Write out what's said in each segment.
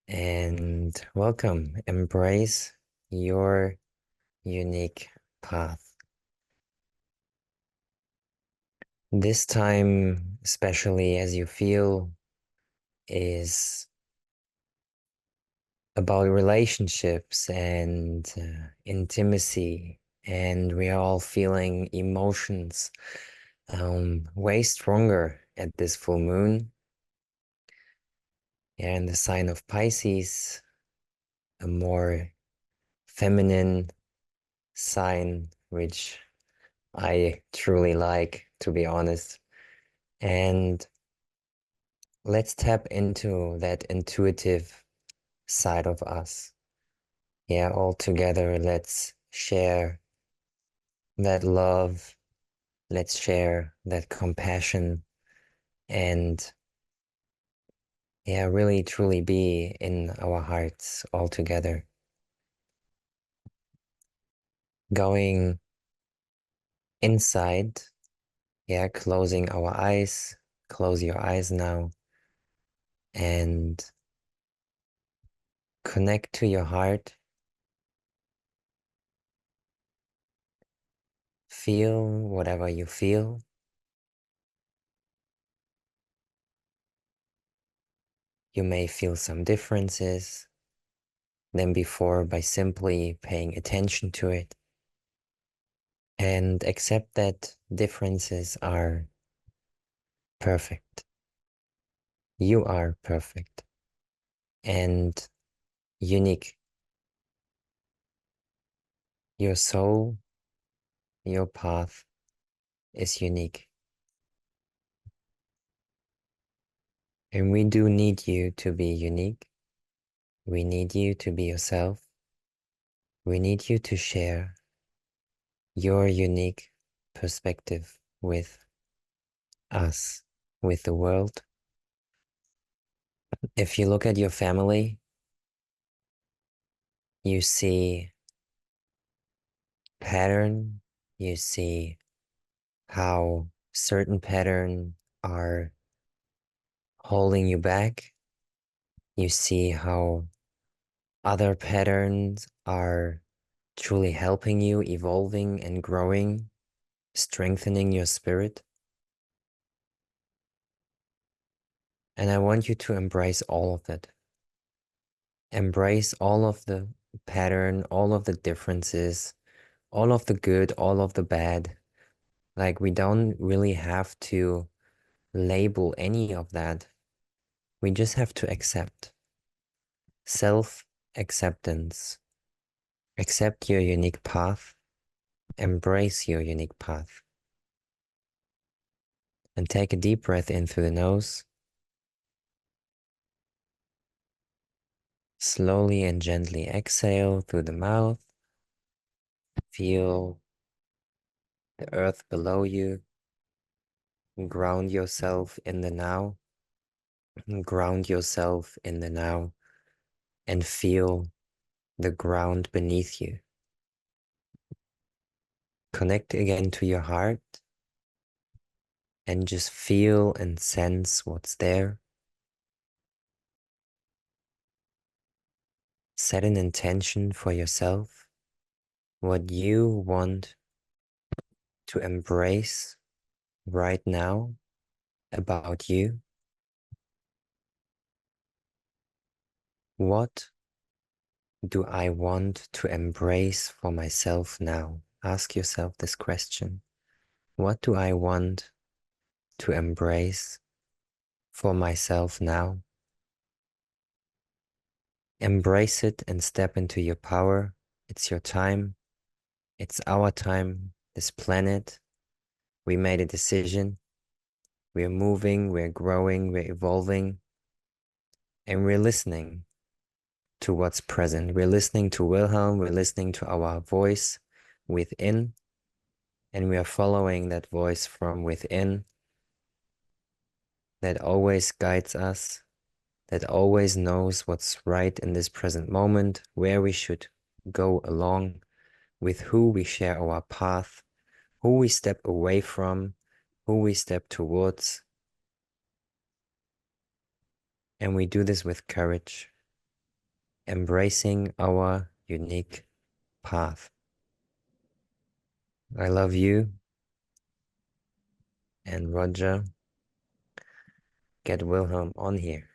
and welcome. Embrace your unique path. This time, especially as you feel, is about relationships and intimacy, and we are all feeling emotions way stronger at this full moon. Yeah, in the sign of Pisces, a more feminine sign, which I truly like, to be honest. And let's tap into that intuitive side of us. Yeah, all together, let's share that love, let's share that compassion, and yeah, really truly be in our hearts all together. Going inside, yeah, closing our eyes, close your eyes now, and connect to your heart. Feel whatever you feel. You may feel some differences than before by simply paying attention to it, and accept that differences are perfect. You are perfect and unique. Your soul, your path is unique. And we do need you to be unique. We need you to be yourself. We need you to share your unique perspective with us, with the world. If you look at your family, you see pattern, you see how certain patterns are holding you back. You see how other patterns are truly helping you evolving and growing, strengthening your spirit. And I want you to embrace all of it. Embrace all of the pattern, all of the differences, all of the good, all of the bad. Like, we don't really have to label any of that. We just have to accept. Self-acceptance. Accept your unique path. Embrace your unique path. And take a deep breath in through the nose. Slowly and gently exhale through the mouth. Feel the earth below you. Ground yourself in the now. Ground yourself in the now and feel the ground beneath you. Connect again to your heart and just feel and sense what's there. Set an intention for yourself, what you want to embrace right now about you. What do I want to embrace for myself now? Ask yourself this question. What do I want to embrace for myself now? Embrace it and step into your power. It's your time. It's our time, this planet. We made a decision. We're moving, we're growing, we're evolving, and we're listening to what's present. We're listening to Wilhelm, we're listening to our voice within, and we are following that voice from within that always guides us, that always knows what's right in this present moment, where we should go along, with who we share our path, who we step away from, who we step towards. And we do this with courage. embracing our unique path. I love you, and Roger, get Wilhelm on here.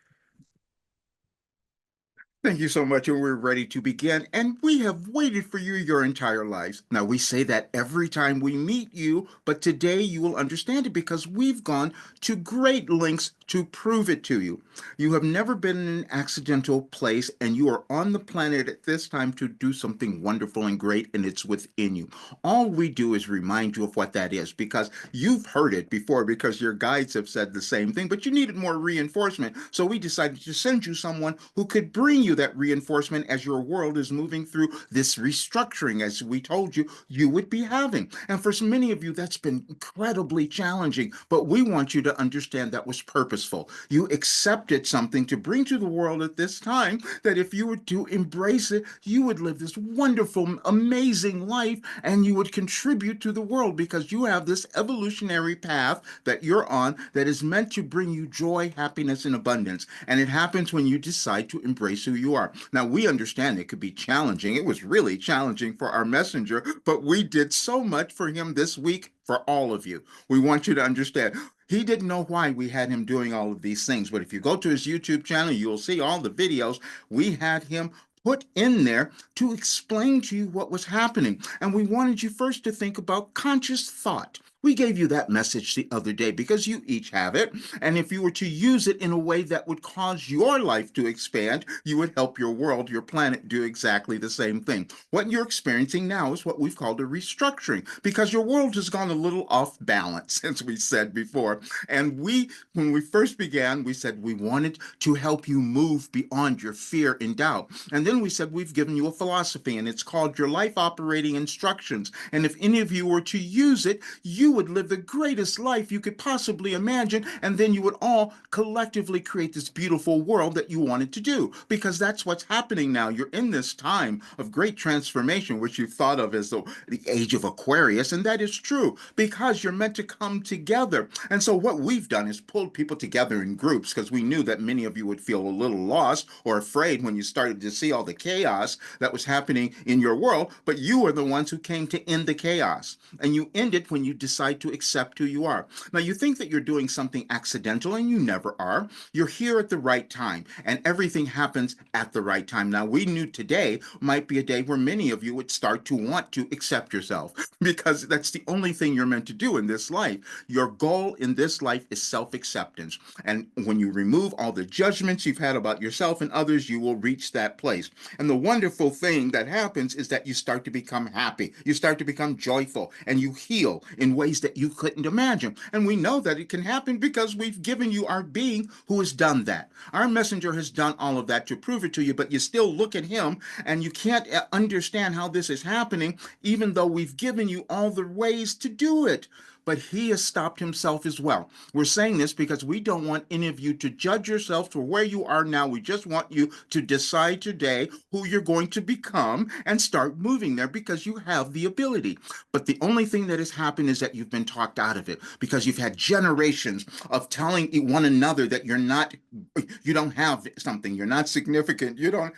Thank you so much, and we're ready to begin. And we have waited for you your entire lives. Now, we say that every time we meet you, but today you will understand it because we've gone to great lengths to prove it to you. You have never been in an accidental place, and you are on the planet at this time to do something wonderful and great, and it's within you. All we do is remind you of what that is because you've heard it before, because your guides have said the same thing, but you needed more reinforcement. So we decided to send you someone who could bring you that reinforcement as your world is moving through this restructuring, as we told you you would be having. And for so many of you, that's been incredibly challenging, but we want you to understand that was purposeful. You accepted something to bring to the world at this time that if you were to embrace it, you would live this wonderful, amazing life and you would contribute to the world because you have this evolutionary path that you're on that is meant to bring you joy, happiness, and abundance. And it happens when you decide to embrace who you are. Now, we understand it could be challenging. It was really challenging for our messenger, but we did so much for him this week for all of you. We want you to understand. He didn't know why we had him doing all of these things, but if you go to his YouTube channel, you'll see all the videos we had him put in there to explain to you what was happening. And we wanted you first to think about conscious thought. We gave you that message the other day because you each have it. And if you were to use it in a way that would cause your life to expand, you would help your world, your planet, do exactly the same thing. What you're experiencing now is what we've called a restructuring because your world has gone a little off balance, as we said before. And when we first began, we said we wanted to help you move beyond your fear and doubt. And then we said we've given you a philosophy, and it's called your life operating instructions. And if any of you were to use it, you would live the greatest life you could possibly imagine, and then you would all collectively create this beautiful world that you wanted to do, because that's what's happening now. You're in this time of great transformation, which you've thought of as the age of Aquarius, and that is true, because you're meant to come together. And so what we've done is pulled people together in groups, because we knew that many of you would feel a little lost or afraid when you started to see all the chaos that was happening in your world, but you are the ones who came to end the chaos. And you end it when you decide to accept who you are. Now, you think that you're doing something accidental, and you never are. You're here at the right time, and everything happens at the right time. Now, we knew today might be a day where many of you would start to want to accept yourself because that's the only thing you're meant to do in this life. Your goal in this life is self-acceptance. And when you remove all the judgments you've had about yourself and others, you will reach that place. And the wonderful thing that happens is that you start to become happy. You start to become joyful, and you heal in ways that you couldn't imagine. And we know that it can happen because we've given you our being who has done that. Our messenger has done all of that to prove it to you, but you still look at him and you can't understand how this is happening, even though we've given you all the ways to do it. But he has stopped himself as well. We're saying this because we don't want any of you to judge yourself for where you are now. We just want you to decide today who you're going to become and start moving there because you have the ability. But the only thing that has happened is that you've been talked out of it because you've had generations of telling one another that you don't have something, you're not significant, you don't.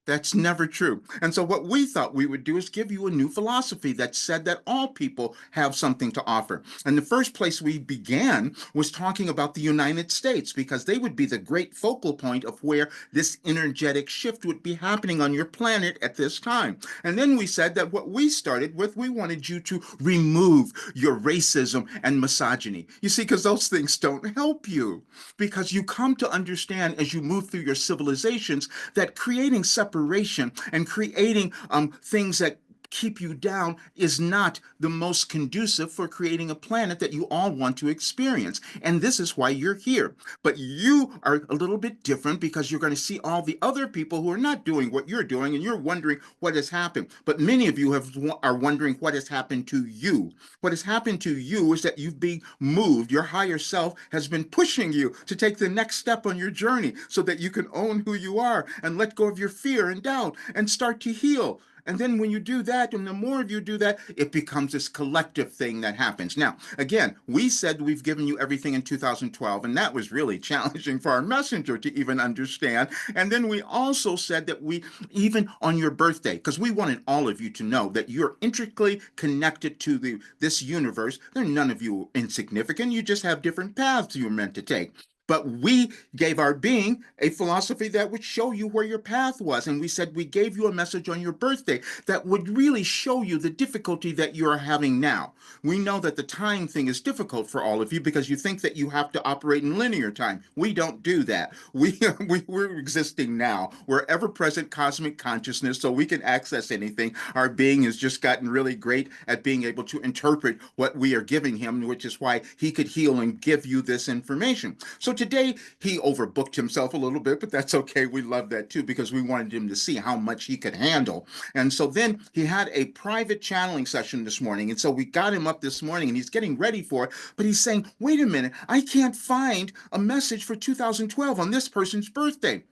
That's never true. And so, what we thought we would do is give you a new philosophy that said that all people have something to offer. And the first place we began was talking about the United States, because they would be the great focal point of where this energetic shift would be happening on your planet at this time. And then we said that what we started with, we wanted you to remove your racism and misogyny. You see, because those things don't help you, because you come to understand as you move through your civilizations that creating separation and creating things that keep you down is not the most conducive for creating a planet that you all want to experience. And this is why you're here. But you are a little bit different because you're going to see all the other people who are not doing what you're doing, and you're wondering what has happened. But many of you are wondering what has happened to you. What has happened to you is that you've been moved. Your higher self has been pushing you to take the next step on your journey so that you can own who you are and let go of your fear and doubt and start to heal. And then when you do that, and the more of you do that, it becomes this collective thing that happens. Now, again, we said we've given you everything in 2012, and that was really challenging for our messenger to even understand. And then we also said that we, even on your birthday, because we wanted all of you to know that you're intricately connected to this universe. There are none of you insignificant. You just have different paths you're meant to take. But we gave our being a philosophy that would show you where your path was. And we said we gave you a message on your birthday that would really show you the difficulty that you are having now. We know that the time thing is difficult for all of you because you think that you have to operate in linear time. We don't do that. We're existing now. We're ever present cosmic consciousness, so we can access anything. Our being has just gotten really great at being able to interpret what we are giving him, which is why he could heal and give you this information. So today he overbooked himself a little bit, but that's okay. We love that too because we wanted him to see how much he could handle. And so then he had a private channeling session this morning. And so we got him up this morning and he's getting ready for it. But he's saying, wait a minute, I can't find a message for 2012 on this person's birthday.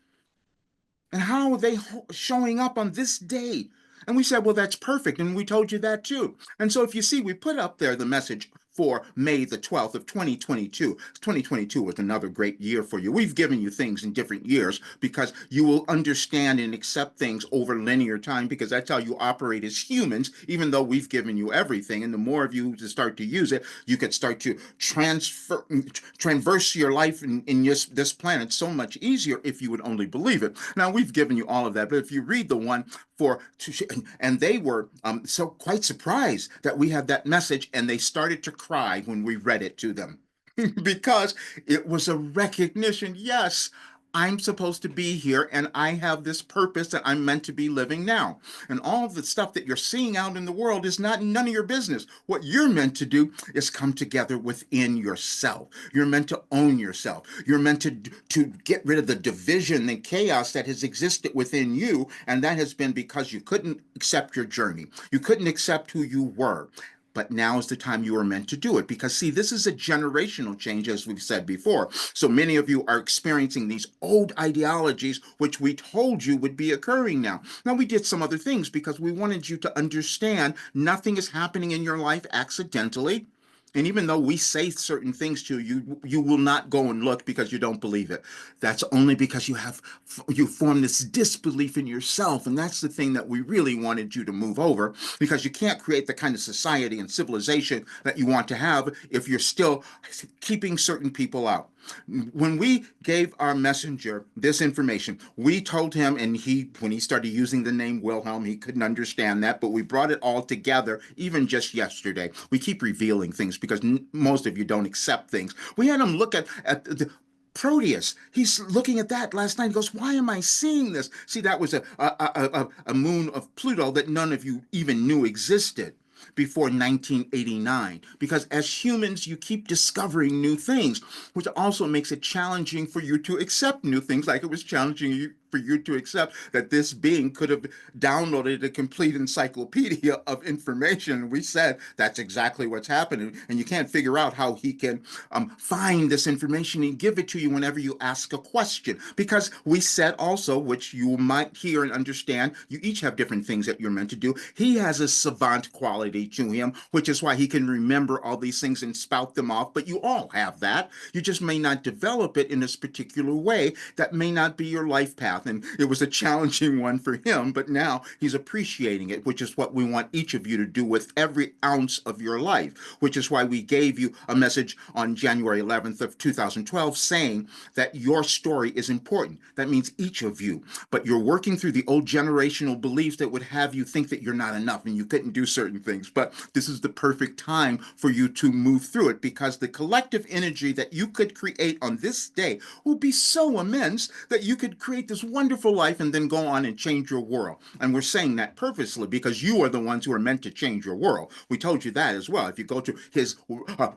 And how are they showing up on this day? And we said, well, that's perfect. And we told you that too. And so if you see, we put up there the message for May the 12th of 2022. 2022 was another great year for you. We've given you things in different years because you will understand and accept things over linear time because that's how you operate as humans, even though we've given you everything. And the more of you to start to use it, you could start to transverse your life in this planet so much easier if you would only believe it. Now, we've given you all of that, but if you read the one and they were so quite surprised that we had that message and they started to cry when we read it to them because it was a recognition. Yes, I'm supposed to be here and I have this purpose that I'm meant to be living now. And all of the stuff that you're seeing out in the world is not none of your business. What you're meant to do is come together within yourself. You're meant to own yourself. You're meant to get rid of the division and chaos that has existed within you. And that has been because you couldn't accept your journey. You couldn't accept who you were. But now is the time you are meant to do it because, see, this is a generational change, as we've said before. So many of you are experiencing these old ideologies, which we told you would be occurring now. Now, we did some other things because we wanted you to understand nothing is happening in your life accidentally. And even though we say certain things to you, you will not go and look because you don't believe it. That's only because you form this disbelief in yourself. And that's the thing that we really wanted you to move over because you can't create the kind of society and civilization that you want to have if you're still keeping certain people out. When we gave our messenger this information, we told him, and when he started using the name Wilhelm, he couldn't understand that, but we brought it all together, even just yesterday. We keep revealing things because most of you don't accept things. We had him look at the Proteus. He's looking at that last night. He goes, why am I seeing this? See, that was a moon of Pluto that none of you even knew existed before 1989 because as humans you keep discovering new things, which also makes it challenging for you to accept new things, like it was challenging for you to accept that this being could have downloaded a complete encyclopedia of information. We said that's exactly what's happening, and you can't figure out how he can find this information and give it to you whenever you ask a question, because we said also, which you might hear and understand, you each have different things that you're meant to do. He has a savant quality to him, which is why he can remember all these things and spout them off, but you all have that. You just may not develop it in this particular way. That may not be your life path, and it was a challenging one for him, but now he's appreciating it, which is what we want each of you to do with every ounce of your life, which is why we gave you a message on January 11th of 2012 saying that your story is important. That means each of you, but you're working through the old generational beliefs that would have you think that you're not enough and you couldn't do certain things. But this is the perfect time for you to move through it because the collective energy that you could create on this day will be so immense that you could create this wonderful life and then go on and change your world. And we're saying that purposely because you are the ones who are meant to change your world. We told you that as well. If you go to his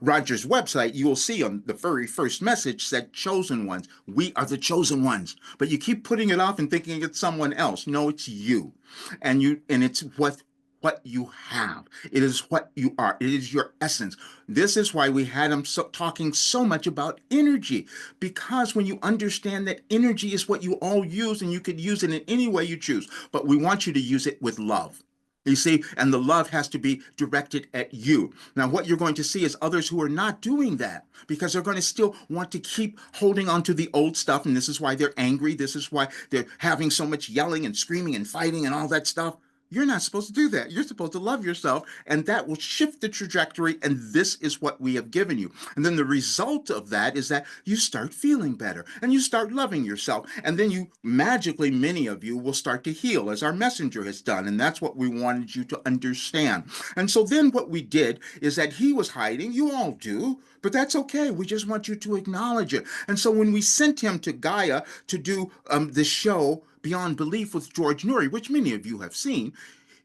Roger's website, you will see on the very first message said chosen ones. We are the chosen ones. But you keep putting it off and thinking it's someone else. No, it's you. And it's what what you have. It is what you are. It is your essence. This is why we had him talking so much about energy, because when you understand that energy is what you all use and you could use it in any way you choose, but we want you to use it with love. You see, and the love has to be directed at you. Now, what you're going to see is others who are not doing that because they're going to still want to keep holding on to the old stuff. And this is why they're angry. This is why they're having so much yelling and screaming and fighting and all that stuff. You're not supposed to do that. You're supposed to love yourself, and that will shift the trajectory. And this is what we have given you. And then the result of that is that you start feeling better and you start loving yourself. And then you magically, many of you will start to heal, as our messenger has done. And that's what we wanted you to understand. And so then what we did is that he was hiding. You all do, but that's okay. We just want you to acknowledge it. And so when we sent him to Gaia to do the show Beyond Belief with George Noory, which many of you have seen,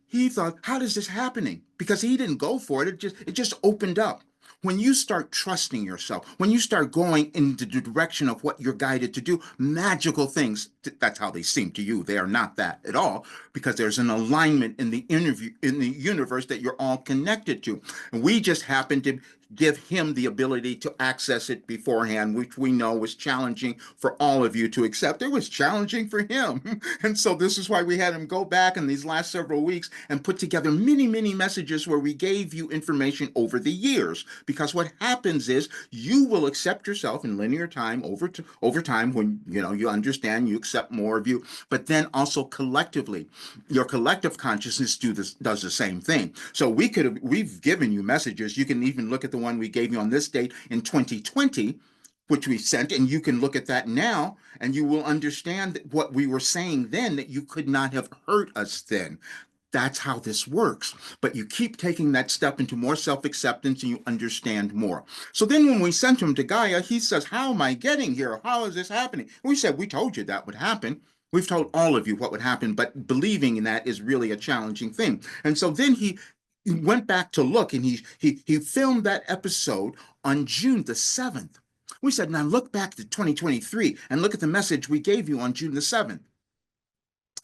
he thought, how is this happening? Because he didn't go for it. It just opened up. When you start trusting yourself, when you start going in the direction of what you're guided to do, magical things, that's how they seem to you. They are not that at all, because there's an alignment in the interview in the universe that you're all connected to. And we just happen to give him the ability to access it beforehand, which we know was challenging for all of you to accept. It was challenging for him. And so this is why we had him go back in these last several weeks and put together many, many messages where we gave you information over the years. Because what happens is you will accept yourself in linear time over time when you understand, you accept more of you, but then also collectively, your collective consciousness does the same thing. So we've given you messages. You can even look at the one we gave you on this date in 2020, which we sent, and you can look at that now and you will understand what we were saying then, that you could not have heard us then. That's how this works. But you keep taking that step into more self-acceptance and you understand more. So then when we sent him to Gaia, he says, how am I getting here? How is this happening? And we said, we told you that would happen. We've told all of you what would happen, but believing in that is really a challenging thing. And so then he went back to look, and he filmed that episode on June the 7th. We said, now look back to 2023 and look at the message we gave you on June the 7th,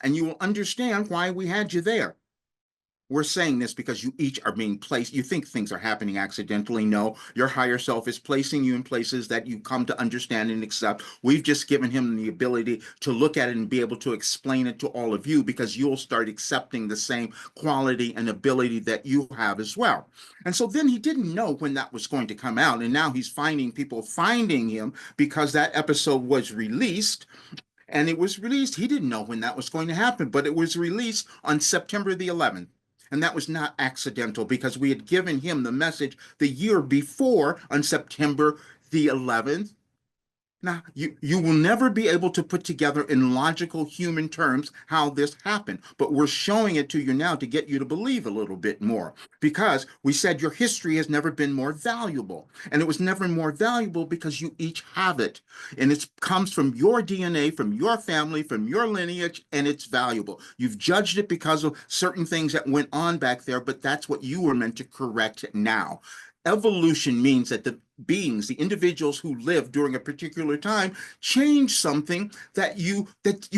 and you will understand why we had you there. We're saying this because you each are being placed. You think things are happening accidentally. No, your higher self is placing you in places that you come to understand and accept. We've just given him the ability to look at it and be able to explain it to all of you, because you'll start accepting the same quality and ability that you have as well. And so then he didn't know when that was going to come out. And now he's finding people finding him because that episode was released. And it was released. He didn't know when that was going to happen, but it was released on September the 11th. And that was not accidental, because we had given him the message the year before on September the 11th. Now, you will never be able to put together in logical human terms how this happened, but we're showing it to you now to get you to believe a little bit more, because we said your history has never been more valuable. And it was never more valuable because you each have it. And it comes from your DNA, from your family, from your lineage, and it's valuable. You've judged it because of certain things that went on back there, but that's what you were meant to correct now. Evolution means that the beings, the individuals who lived during a particular time, change something that you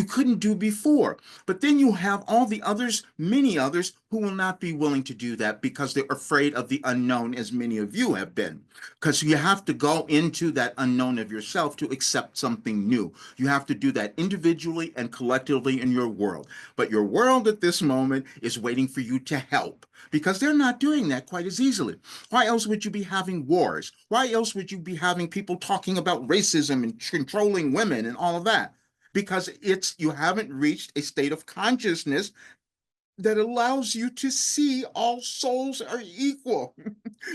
couldn't do before. But then you have all the others, many others, who will not be willing to do that because they're afraid of the unknown, as many of you have been. Because you have to go into that unknown of yourself to accept something new. You have to do that individually and collectively in your world. But your world at this moment is waiting for you to help, because they're not doing that quite as easily. Why else would you be having wars? Why else would you be having people talking about racism and controlling women and all of that? Because you haven't reached a state of consciousness that allows you to see all souls are equal.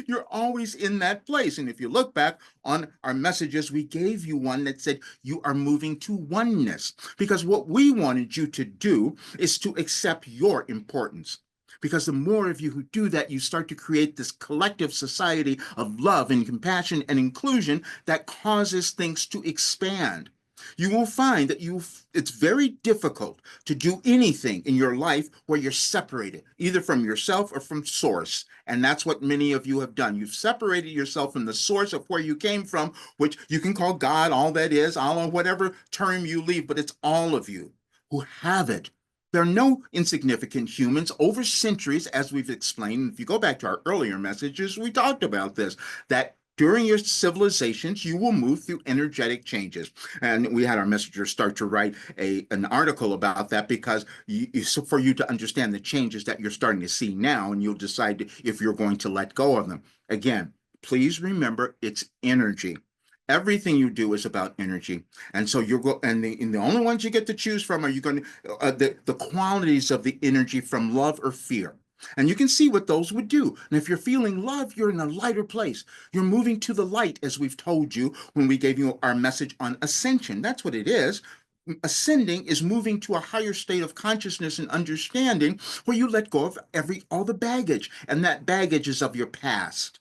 You're always in that place. And if you look back on our messages, we gave you one that said you are moving to oneness, because what we wanted you to do is to accept your importance. Because the more of you who do that, you start to create this collective society of love and compassion and inclusion that causes things to expand. You will find that it's very difficult to do anything in your life where you're separated, either from yourself or from source. And that's what many of you have done. You've separated yourself from the source of where you came from, which you can call God, all that is, all of whatever term you leave, but it's all of you who have it. There are no insignificant humans over centuries, as we've explained. If you go back to our earlier messages, we talked about this, that during your civilizations, you will move through energetic changes. And we had our messenger start to write an article about that because so for you to understand the changes that you're starting to see now, and you'll decide if you're going to let go of them. Again, please remember it's energy. Everything you do is about energy. And so you're go and the only ones you get to choose from are you going to the qualities of the energy from love or fear. And you can see what those would do. And if you're feeling love, you're in a lighter place. You're moving to the light, as we've told you when we gave you our message on ascension. That's what it is. Ascending is moving to a higher state of consciousness and understanding where you let go of all the baggage. And that baggage is of your past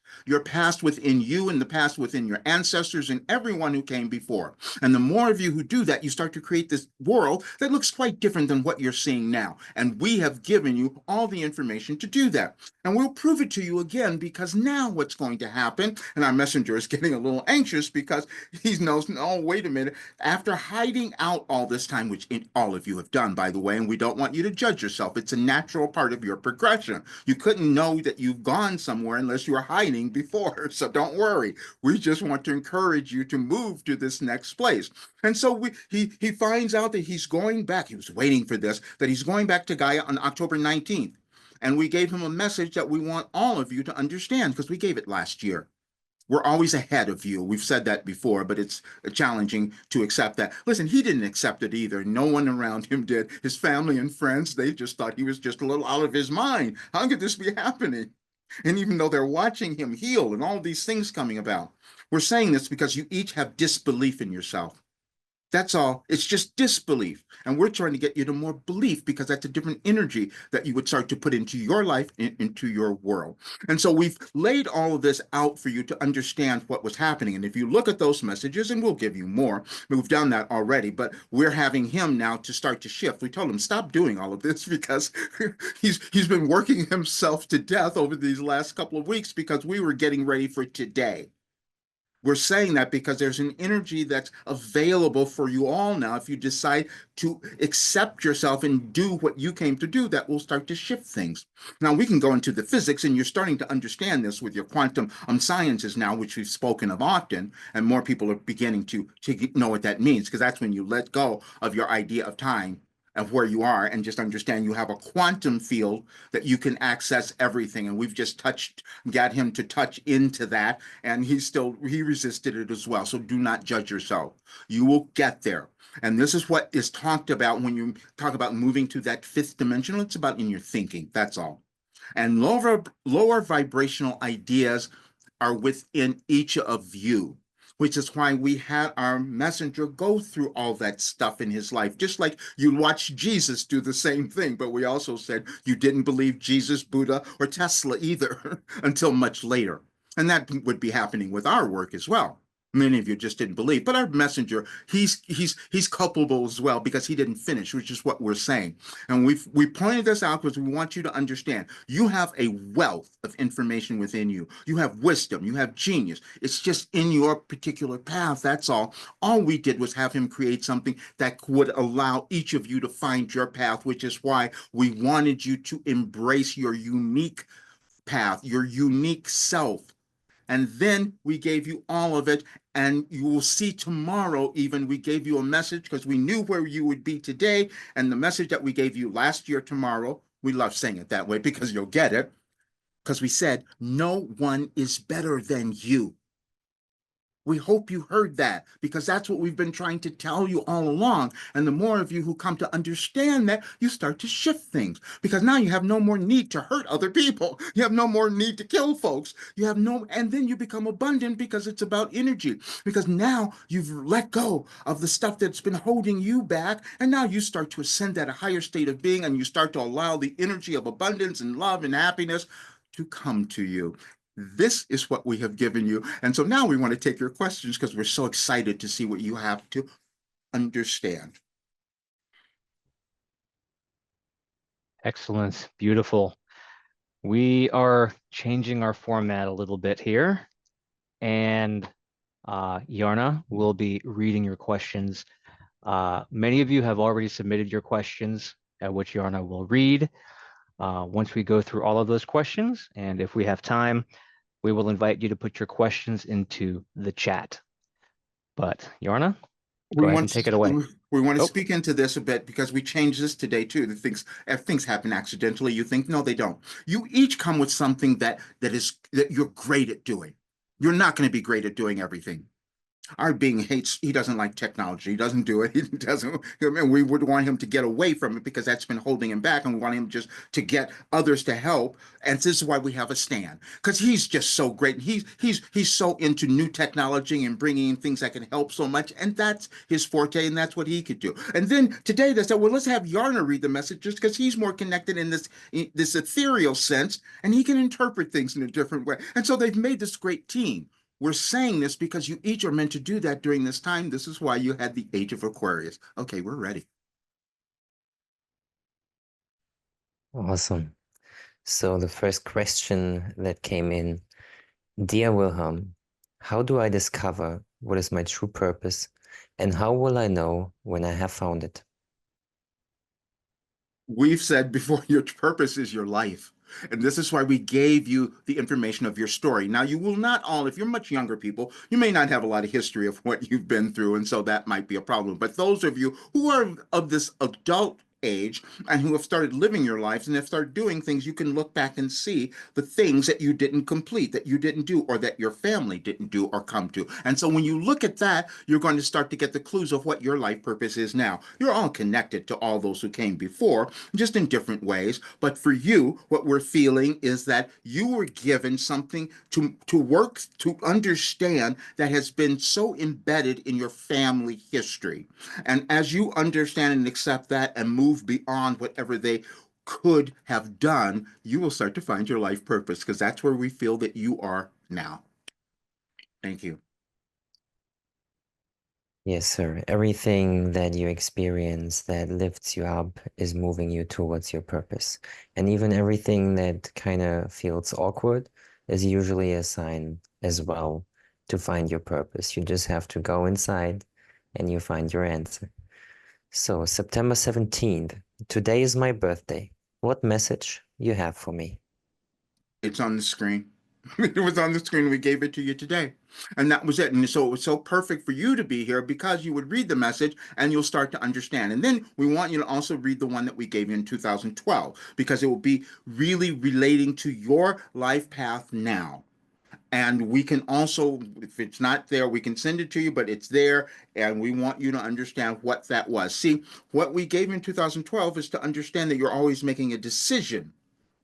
within you and the past within your ancestors and everyone who came before. And the more of you who do that, you start to create this world that looks quite different than what you're seeing now. And we have given you all the information to do that. And we'll prove it to you again, because now what's going to happen, and our messenger is getting a little anxious because he knows, oh, wait a minute, after hiding out all this time, which all of you have done, by the way, and we don't want you to judge yourself. It's a natural part of your progression. You couldn't know that you've gone somewhere unless you were hiding before. So don't worry. We just want to encourage you to move to this next place. And so he finds out that he's going back. He was waiting for this, that he's going back to Gaia on October 19th. And we gave him a message that we want all of you to understand, because we gave it last year. We're always ahead of you. We've said that before, but it's challenging to accept that. Listen, he didn't accept it either. No one around him did. His family and friends, they just thought he was just a little out of his mind. How could this be happening? And even though they're watching him heal and all these things coming about, we're saying this because you each have disbelief in yourself. That's all. It's just disbelief. And we're trying to get you to more belief, because that's a different energy that you would start to put into your life, into your world. And so we've laid all of this out for you to understand what was happening. And if you look at those messages, and we'll give you more, we've done that already, but we're having him now to start to shift. We told him, stop doing all of this, because he's been working himself to death over these last couple of weeks, because we were getting ready for today. We're saying that because there's an energy that's available for you all now. If you decide to accept yourself and do what you came to do, that will start to shift things. Now, we can go into the physics, and you're starting to understand this with your quantum sciences now, which we've spoken of often, and more people are beginning to know what that means, because that's when you let go of your idea of time, of where you are, and just understand you have a quantum field that you can access everything. And we've just got him to touch into that, and he resisted it as well. So do not judge yourself. You will get there. And this is what is talked about when you talk about moving to that fifth dimension. It's about in your thinking. That's all. And lower vibrational ideas are within each of you, which is why we had our messenger go through all that stuff in his life, just like you watched Jesus do the same thing. But we also said you didn't believe Jesus, Buddha, or Tesla either until much later. And that would be happening with our work as well. Many of you just didn't believe, but our messenger, he's culpable as well, because he didn't finish, which is what we're saying. And we pointed this out because we want you to understand you have a wealth of information within you. You have wisdom, you have genius. It's just in your particular path. That's all. All we did was have him create something that would allow each of you to find your path, which is why we wanted you to embrace your unique path, your unique self. And then we gave you all of it. And you will see tomorrow, even we gave you a message because we knew where you would be today. And the message that we gave you last year, tomorrow, we love saying it that way because you'll get it. Because we said, no one is better than you. We hope you heard that, because that's what we've been trying to tell you all along. And the more of you who come to understand that, you start to shift things, because now you have no more need to hurt other people. You have no more need to kill folks. And then you become abundant, because it's about energy. Because now you've let go of the stuff that's been holding you back. And now you start to ascend at a higher state of being, and you start to allow the energy of abundance and love and happiness to come to you. This is what we have given you. And so now we want to take your questions, because we're so excited to see what you have to understand. Excellent. Beautiful. We are changing our format a little bit here. And Yarna will be reading your questions. Many of you have already submitted your questions which Yarna will read once we go through all of those questions. And if we have time, we will invite you to put your questions into the chat. But Yarna, We go ahead want and take it away. we want to Oh, speak into this a bit because we changed this today too. The things if things happen accidentally, you think no, they don't. You each come with something that you're great at doing. You're not going to be great at doing everything. Our being hates, he doesn't like technology. He doesn't do it. He doesn't, I mean, we would want him to get away from it because that's been holding him back. And we want him just to get others to help. And this is why we have a stand because he's just so great. And he's so into new technology and bringing in things that can help so much. And that's his forte. And that's what he could do. And then today they said, well, let's have Yarna read the message just because he's more connected in this ethereal sense and he can interpret things in a different way. And so they've made this great team. We're saying this because you each are meant to do that during this time. This is why you had the Age of Aquarius. Okay, we're ready. Awesome. So the first question that came in, Dear Wilhelm, how do I discover what is my true purpose and how will I know when I have found it? We've said before, your purpose is your life. And this is why we gave you the information of your story. Now, you will not all, if you're much younger people, you may not have a lot of history of what you've been through, and so that might be a problem. But those of you who are of this adult age and who have started living your lives and have started doing things, you can look back and see the things that you didn't complete, that you didn't do, or that your family didn't do or come to. And so when you look at that, you're going to start to get the clues of what your life purpose is now. You're all connected to all those who came before, just in different ways. But for you, what we're feeling is that you were given something to work, to understand that has been so embedded in your family history. And as you understand and accept that and move beyond whatever they could have done, you will start to find your life purpose because that's where we feel that you are now. Thank you. Yes, sir. Everything that you experience that lifts you up is moving you towards your purpose. And even everything that kind of feels awkward is usually a sign as well to find your purpose. You just have to go inside and you find your answer. So, September 17th, today is my birthday. What message you have for me? It's on the screen. It was on the screen. We gave it to you today. And that was it. And so it was so perfect for you to be here because you would read the message and you'll start to understand. And then we want you to also read the one that we gave you in 2012 because it will be really relating to your life path now. And we can also, if it's not there, we can send it to you, but it's there. And we want you to understand what that was. See, what we gave you in 2012 is to understand that you're always making a decision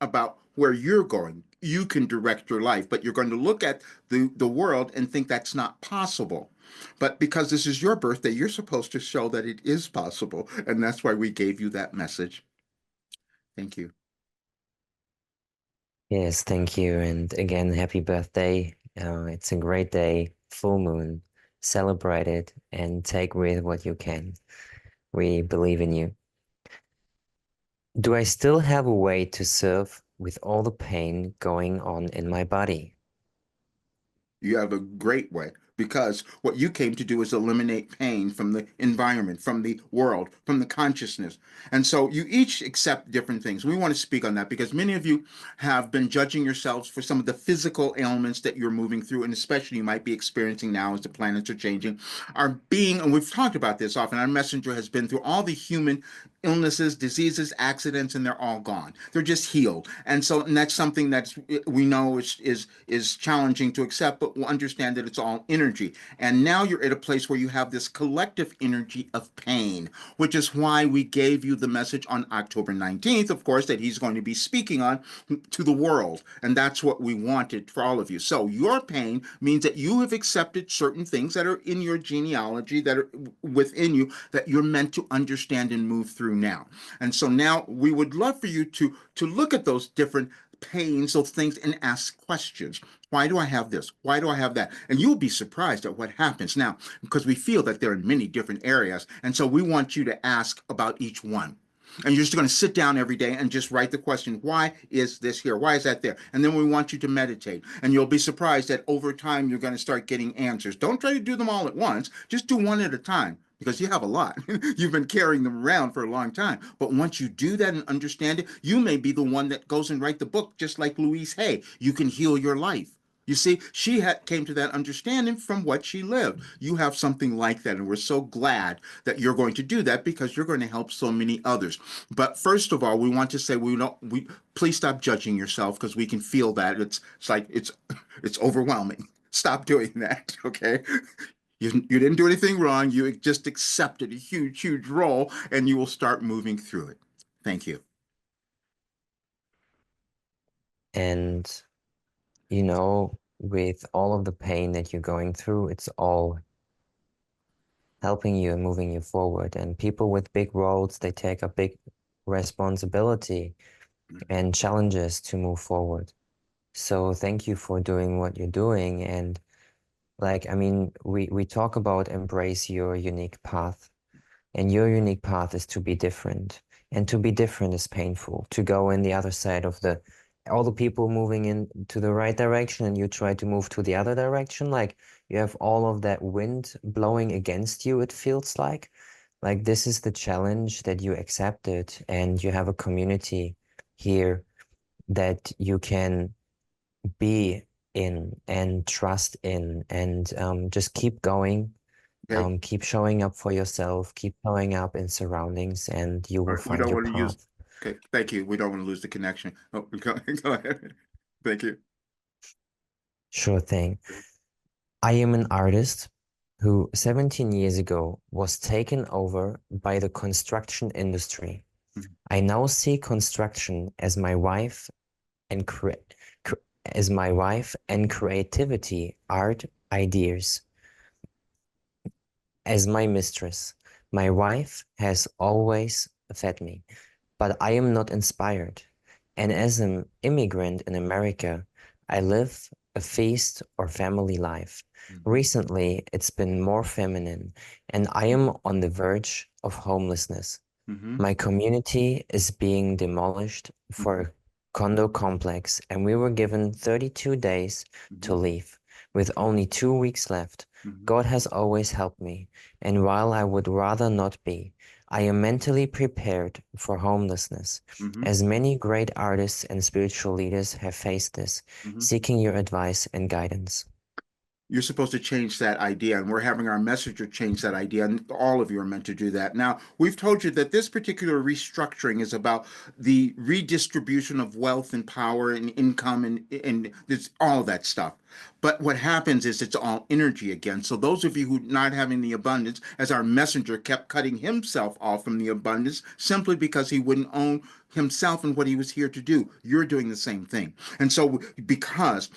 about where you're going. You can direct your life, but you're going to look at the world and think that's not possible. But because this is your birthday, you're supposed to show that it is possible. And that's why we gave you that message. Thank you. Yes, thank you. And again, happy birthday. It's a great day, full moon. Celebrate it and take with what you can. We believe in you. Do I still have a way to serve with all the pain going on in my body? You have a great way because what you came to do is eliminate pain from the environment, from the world, from the consciousness. And so you each accept different things. We want to speak on that because many of you have been judging yourselves for some of the physical ailments that you're moving through, and especially you might be experiencing now as the planets are changing. Our being, and we've talked about this often, our messenger has been through all the human illnesses, diseases, accidents, and they're all gone. They're just healed. And that's something that we know is challenging to accept, but we'll understand that it's all energy. And now you're at a place where you have this collective energy of pain, which is why we gave you the message on October 19th, of course, that he's going to be speaking on to the world. And that's what we wanted for all of you. So your pain means that you have accepted certain things that are in your genealogy, that are within you, that you're meant to understand and move through now. And so now we would love for you to look at those different pains, those things, and ask questions. Why do I have this? Why do I have that? And you'll be surprised at what happens now, because we feel that they're in many different areas. And so we want you to ask about each one. And you're just going to sit down every day and just write the question, why is this here? Why is that there? And then we want you to meditate. And you'll be surprised that over time, you're going to start getting answers. Don't try to do them all at once. Just do one at a time. because you have a lot. You've been carrying them around for a long time. But once you do that and understand it, you may be the one that goes and write the book, just like Louise Hay. You can heal your life. You see, she came to that understanding from what she lived. You have something like that, and we're so glad that you're going to do that because you're going to help so many others. But first of all, we want to say we please stop judging yourself because we can feel that it's like it's overwhelming. Stop doing that, okay? You didn't do anything wrong. You just accepted a huge, huge role, and you will start moving through it. Thank you. And, you know, with all of the pain that you're going through, it's all helping you and moving you forward. And people with big roles, they take a big responsibility and challenges to move forward. So thank you for doing what you're doing. And like, I mean, we talk about embrace your unique path. And your unique path is to be different. And to be different is painful. To go in the other side of all the people moving in to the right direction and you try to move to the other direction, like you have all of that wind blowing against you, it feels like. Like this is the challenge that you accepted, and you have a community here that you can be in and trust in, and just keep going. Okay. Keep showing up for yourself, keep showing up in surroundings, and you All will right. We find don't your want to use. path. Okay. Thank you. We don't want to lose the connection. Oh, go ahead. Thank you. Sure thing. I am an artist who 17 years ago was taken over by the construction industry. Mhm. I now see construction as my wife and as my wife and creativity, art, ideas as my mistress. My wife has always fed me, but I am not inspired. And as an immigrant in America, I live a feast or family life. Mhm. Recently, it's been more feminine, and I am on the verge of homelessness. Mhm. My community is being demolished for Mhm. a condo complex, and we were given 32 days to Mhm. leave, with only 2 weeks left. Mhm. God has always helped me, and while I would rather not be, I am mentally prepared for homelessness, Mhm. as many great artists and spiritual leaders have faced this, Mhm. seeking your advice and guidance. You're supposed to change that idea, and we're having our messenger change that idea, and all of you are meant to do that. Now, we've told you that this particular restructuring is about the redistribution of wealth and power and income and it's all that stuff. But what happens is it's all energy again. So those of you who not having the abundance, as our messenger kept cutting himself off from the abundance simply because he wouldn't own himself and what he was here to do, you're doing the same thing. And so because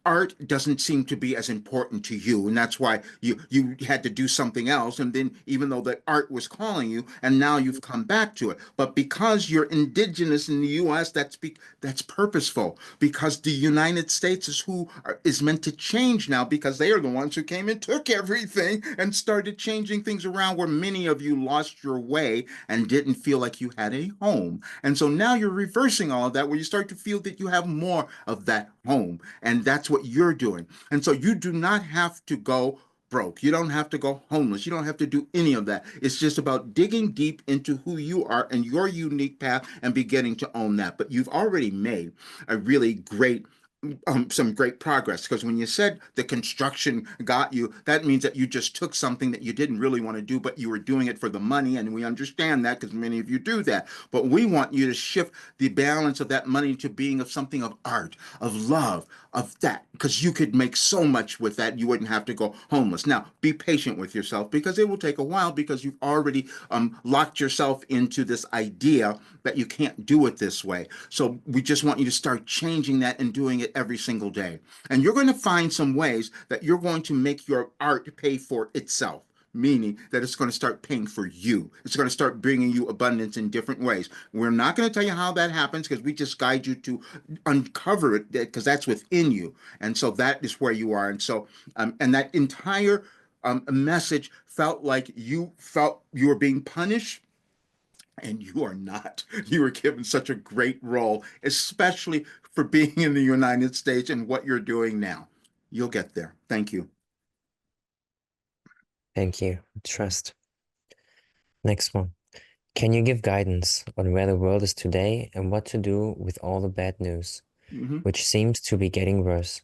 art doesn't seem to be as important to you, and that's why you had to do something else, and then even though the art was calling you, and now you've come back to it, but because you're indigenous in the US, that's purposeful, because the United States is meant to change now, because they are the ones who came and took everything and started changing things around, where many of you lost your way and didn't feel like you had a home. And so now you're reversing all of that, where you start to feel that you have more of that home, and that's what you're doing. And so you do not have to go broke. You don't have to go homeless. You don't have to do any of that. It's just about digging deep into who you are and your unique path and beginning to own that. But you've already made a really great some great progress, because when you said the construction got you, that means that you just took something that you didn't really want to do, but you were doing it for the money, and we understand that because many of you do that. But we want you to shift the balance of that money to being of something of art, of love, of that, because you could make so much with that. You wouldn't have to go homeless. Now, be patient with yourself, because it will take a while, because you've already locked yourself into this idea that you can't do it this way. So we just want you to start changing that and doing it every single day. And you're going to find some ways that you're going to make your art pay for itself, meaning that it's going to start paying for you. It's going to start bringing you abundance in different ways. We're not going to tell you how that happens, because we just guide you to uncover it, because that's within you. And so that is where you are. And so, and that entire message felt like you felt you were being punished, and you are not. You were given such a great role, especially for being in the United States and what you're doing now. You'll get there. Thank you. Thank you. Trust. Next one. Can you give guidance on where the world is today and what to do with all the bad news, which seems to be getting worse?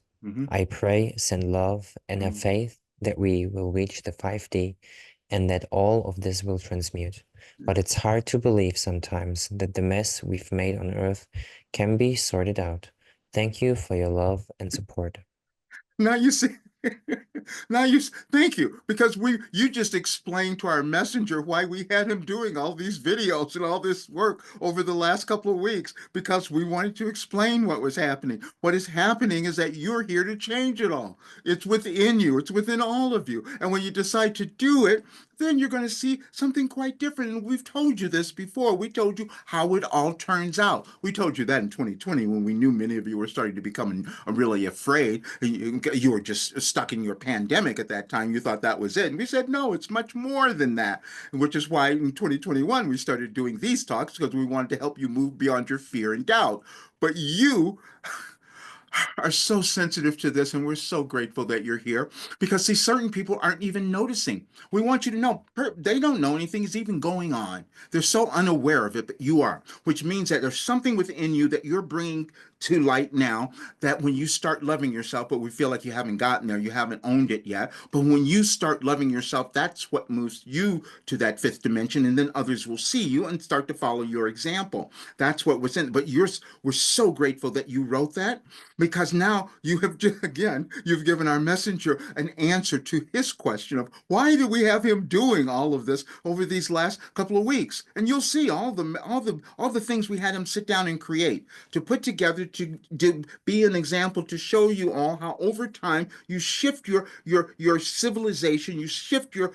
I pray, send love, and have faith that we will reach the 5D and that all of this will transmute. But it's hard to believe sometimes that the mess we've made on Earth can be sorted out. Thank you for your love and support. Now you see, thank you, because you just explained to our messenger why we had him doing all these videos and all this work over the last couple of weeks, because we wanted to explain what was happening. What is happening is that you're here to change it all. It's within you, it's within all of you. And when you decide to do it, then you're going to see something quite different. And we've told you this before. We told you how it all turns out. We told you that in 2020 when we knew many of you were starting to become really afraid. You were just stuck in your pandemic at that time. You thought that was it. And we said, no, it's much more than that, which is why in 2021 we started doing these talks because we wanted to help you move beyond your fear and doubt. But you are so sensitive to this, and we're so grateful that you're here because, see, certain people aren't even noticing. We want you to know they don't know anything is even going on. They're so unaware of it, but you are, which means that there's something within you that you're bringing to light now that when you start loving yourself, but we feel like you haven't gotten there, you haven't owned it yet. But when you start loving yourself, that's what moves you to that fifth dimension, and then others will see you and start to follow your example. That's what was in. But we're so grateful that you wrote that because now you have again you've given our messenger an answer to his question of why do we have him doing all of this over these last couple of weeks. And you'll see all the things we had him sit down and create to put together to be an example to show you all how over time you shift your civilization, you shift your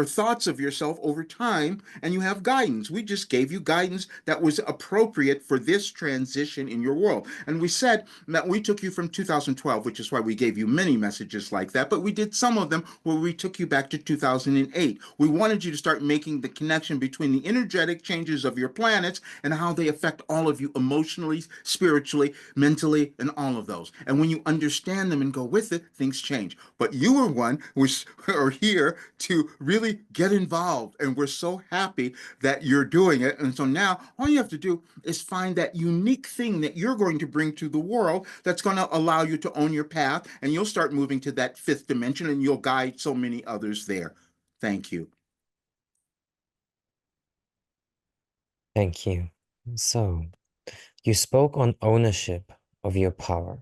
thoughts of yourself over time, and you have guidance. We just gave you guidance that was appropriate for this transition in your world. And we said that we took you from 2012, which is why we gave you many messages like that, but we did some of them where we took you back to 2008. We wanted you to start making the connection between the energetic changes of your planets and how they affect all of you emotionally, spiritually, mentally, and all of those. And when you understand them and go with it, things change. But you were one which are here to really get involved, and we're so happy that you're doing it. And so now all you have to do is find that unique thing that you're going to bring to the world that's going to allow you to own your path, and you'll start moving to that fifth dimension and you'll guide so many others there. Thank you. Thank you. So, you spoke on ownership of your power.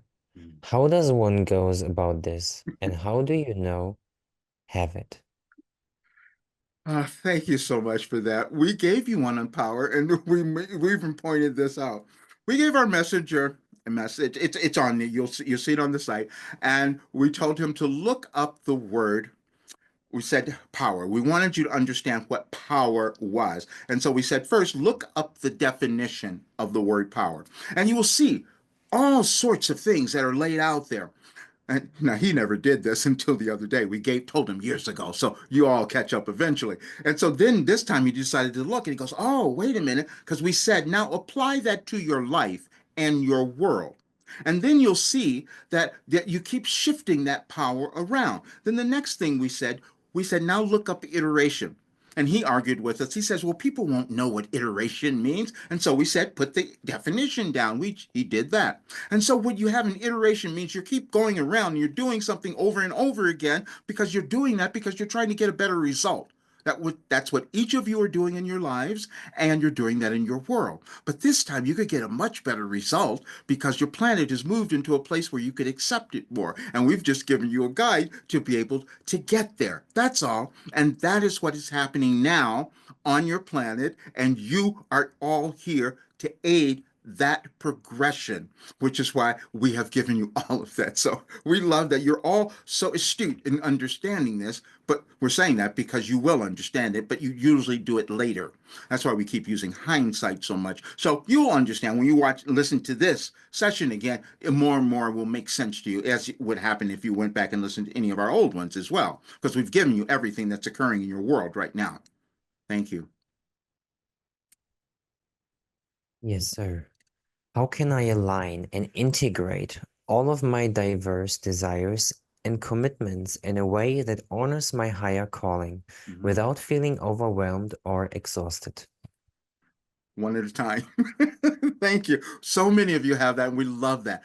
How does one goes about this, and how do you know have it? Thank you so much for that. We gave you one on power, and we even pointed this out. We gave our messenger a message. It's on you'll see it on the site, and we told him to look up the word. We said power. We wanted you to understand what power was, and so we said first look up the definition of the word power, and you will see all sorts of things that are laid out there. And now he never did this until the other day. Told him years ago, so you all catch up eventually. And so then this time he decided to look, and he goes, "Oh, wait a minute," because we said now apply that to your life and your world. And then you'll see that you keep shifting that power around. Then the next thing we said now look up iteration. And he argued with us. He says, well, people won't know what iteration means. And so we said, put the definition down. He did that. And so what you have an iteration means you keep going around and you're doing something over and over again because you're doing that because you're trying to get a better result. That's what each of you are doing in your lives, and you're doing that in your world. But this time you could get a much better result because your planet has moved into a place where you could accept it more. And we've just given you a guide to be able to get there. That's all. And that is what is happening now on your planet. And you are all here to aid that progression, which is why we have given you all of that. So we love that you're all so astute in understanding this, but we're saying that because you will understand it, but you usually do it later. That's why we keep using hindsight so much. So you'll understand when you listen to this session again, more and more will make sense to you, as would happen if you went back and listened to any of our old ones as well, because we've given you everything that's occurring in your world right now. Thank you. Yes, sir. How can I align and integrate all of my diverse desires and commitments in a way that honors my higher calling without feeling overwhelmed or exhausted. One at a time. Thank you. So many of you have that, and we love that.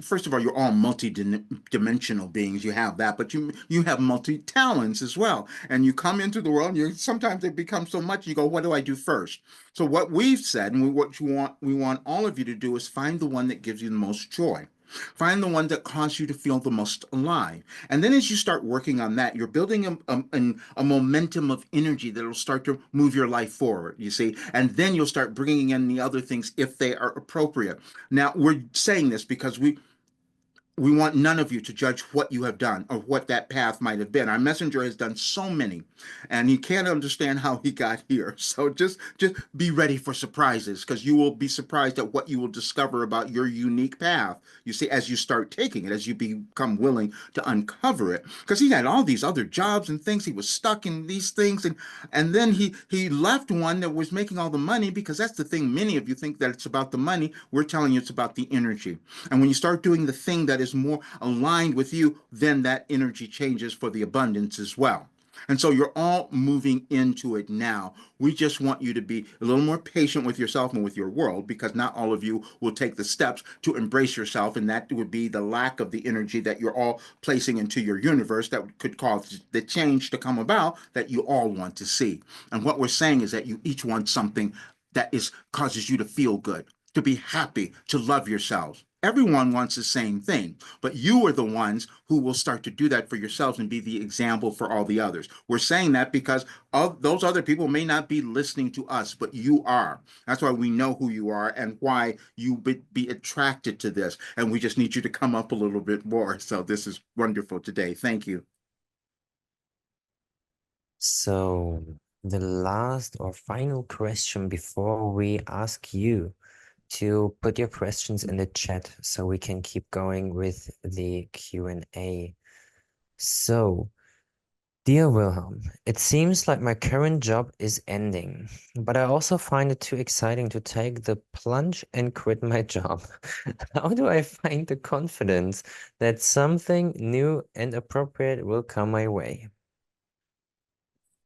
First of all, you're all multi-dimensional beings. You have that, but you have multi-talents as well. And you come into the world, and sometimes it becomes so much, you go, what do I do first? So what we've said, and we want all of you to do is find the one that gives you the most joy. Find the one that causes you to feel the most alive. And then as you start working on that, you're building a momentum of energy that will start to move your life forward, you see? And then you'll start bringing in the other things if they are appropriate. Now, we're saying this because we want none of you to judge what you have done or what that path might have been. Our messenger has done so many, and he can't understand how he got here. So just be ready for surprises, because you will be surprised at what you will discover about your unique path. You see, as you start taking it, as you become willing to uncover it, because he had all these other jobs and things. He was stuck in these things, and then he left one that was making all the money, because that's the thing. Many of you think that it's about the money. We're telling you it's about the energy. And when you start doing the thing that is more aligned with you, then that energy changes for the abundance as well. And so you're all moving into it now. We just want you to be a little more patient with yourself and with your world, because not all of you will take the steps to embrace yourself. And that would be the lack of the energy that you're all placing into your universe that could cause the change to come about that you all want to see. And what we're saying is that you each want something that causes you to feel good, to be happy, to love yourselves. Everyone wants the same thing, but you are the ones who will start to do that for yourselves and be the example for all the others. We're saying that because those other people may not be listening to us, but you are. That's why we know who you are and why you would be attracted to this. And we just need you to come up a little bit more. So this is wonderful today. Thank you. So the last or final question before we ask you to put your questions in the chat so we can keep going with the Q&A. So, dear Wilhelm, it seems like my current job is ending, but I also find it too exciting to take the plunge and quit my job. How do I find the confidence that something new and appropriate will come my way?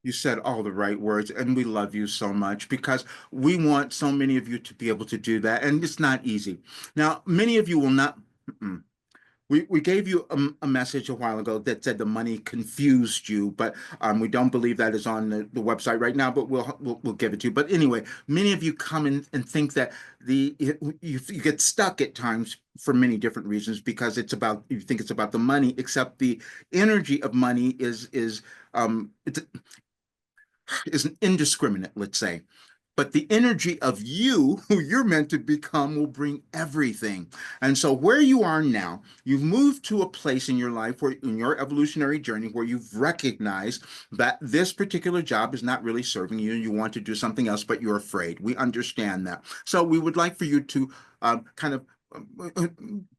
You said all the right words, and we love you so much, because we want so many of you to be able to do that, and it's not easy. Now, many of you will not. We gave you a message a while ago that said the money confused you, but we don't believe that is on the website right now, but we'll give it to you. But anyway, many of you come in and think that you get stuck at times for many different reasons, because you think it's about the money, except the energy of money is indiscriminate, let's say. But the energy of you, who you're meant to become, will bring everything. And so where you are now, you've moved to a place in your life, where in your evolutionary journey, where you've recognized that this particular job is not really serving you. You want to do something else, but you're afraid. We understand that. So we would like for you to kind of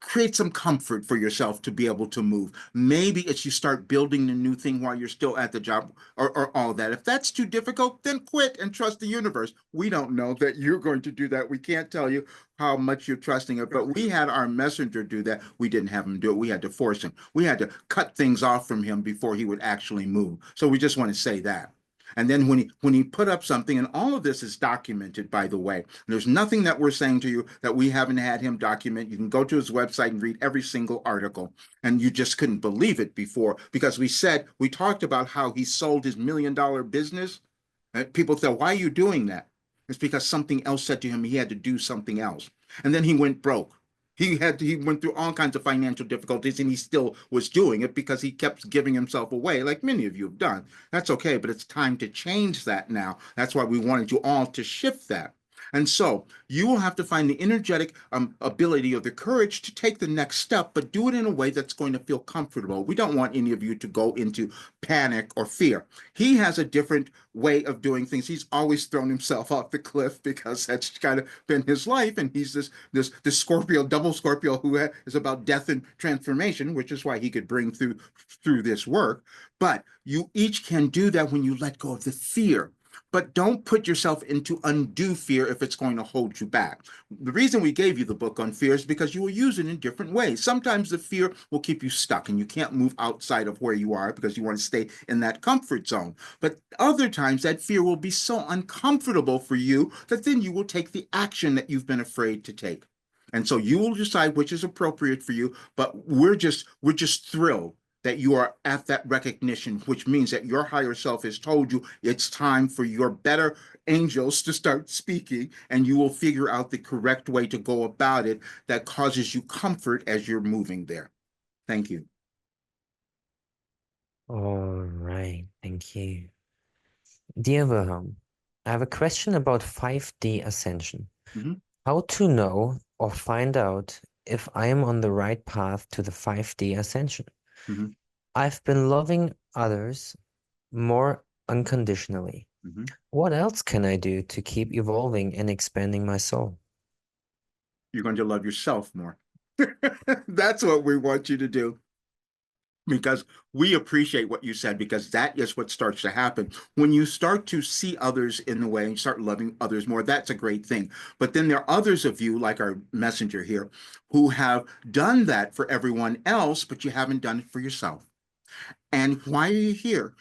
create some comfort for yourself to be able to move. Maybe it's you start building the new thing while you're still at the job, or all that. If that's too difficult, then quit and trust the universe. We don't know that you're going to do that. We can't tell you how much you're trusting it, but we had our messenger do that. We didn't have him do it. We had to force him. We had to cut things off from him before he would actually move. So we just want to say that. And then when he put up something, and all of this is documented, by the way, there's nothing that we're saying to you that we haven't had him document. You can go to his website and read every single article, and you just couldn't believe it before, because we talked about how he sold his $1 million business. And people said, why are you doing that? It's because something else said to him he had to do something else. And then he went broke. He went through all kinds of financial difficulties, and he still was doing it because he kept giving himself away, like many of you have done. That's okay, but it's time to change that now. That's why we wanted you all to shift that. And so you will have to find the energetic ability or the courage to take the next step, but do it in a way that's going to feel comfortable. We don't want any of you to go into panic or fear. He has a different way of doing things. He's always thrown himself off the cliff, because that's kind of been his life. And he's this Scorpio, double Scorpio, who is about death and transformation, which is why he could bring through this work. But you each can do that when you let go of the fear. but don't put yourself into undue fear if it's going to hold you back. The reason we gave you the book on fear is because you will use it in different ways. Sometimes the fear will keep you stuck and you can't move outside of where you are because you want to stay in that comfort zone. But other times that fear will be so uncomfortable for you that then you will take the action that you've been afraid to take. And so you will decide which is appropriate for you, but we're just thrilled that you are at that recognition, which means that your higher self has told you it's time for your better angels to start speaking, and you will figure out the correct way to go about it that causes you comfort as you're moving there. Thank you. All right, thank you. Dear Wilhelm, I have a question about 5D ascension. Mhm, How to know or find out if I am on the right path to the 5D ascension? mhm, I've been loving others more unconditionally. mhm. What else can I do to keep evolving and expanding my soul? You're going to love yourself more. That's what we want you to do, because we appreciate what you said, because that is what starts to happen when you start to see others in the way and start loving others more. That's a great thing. But then there are others of you, like our messenger here, who have done that for everyone else, but you haven't done it for yourself. And why are you here?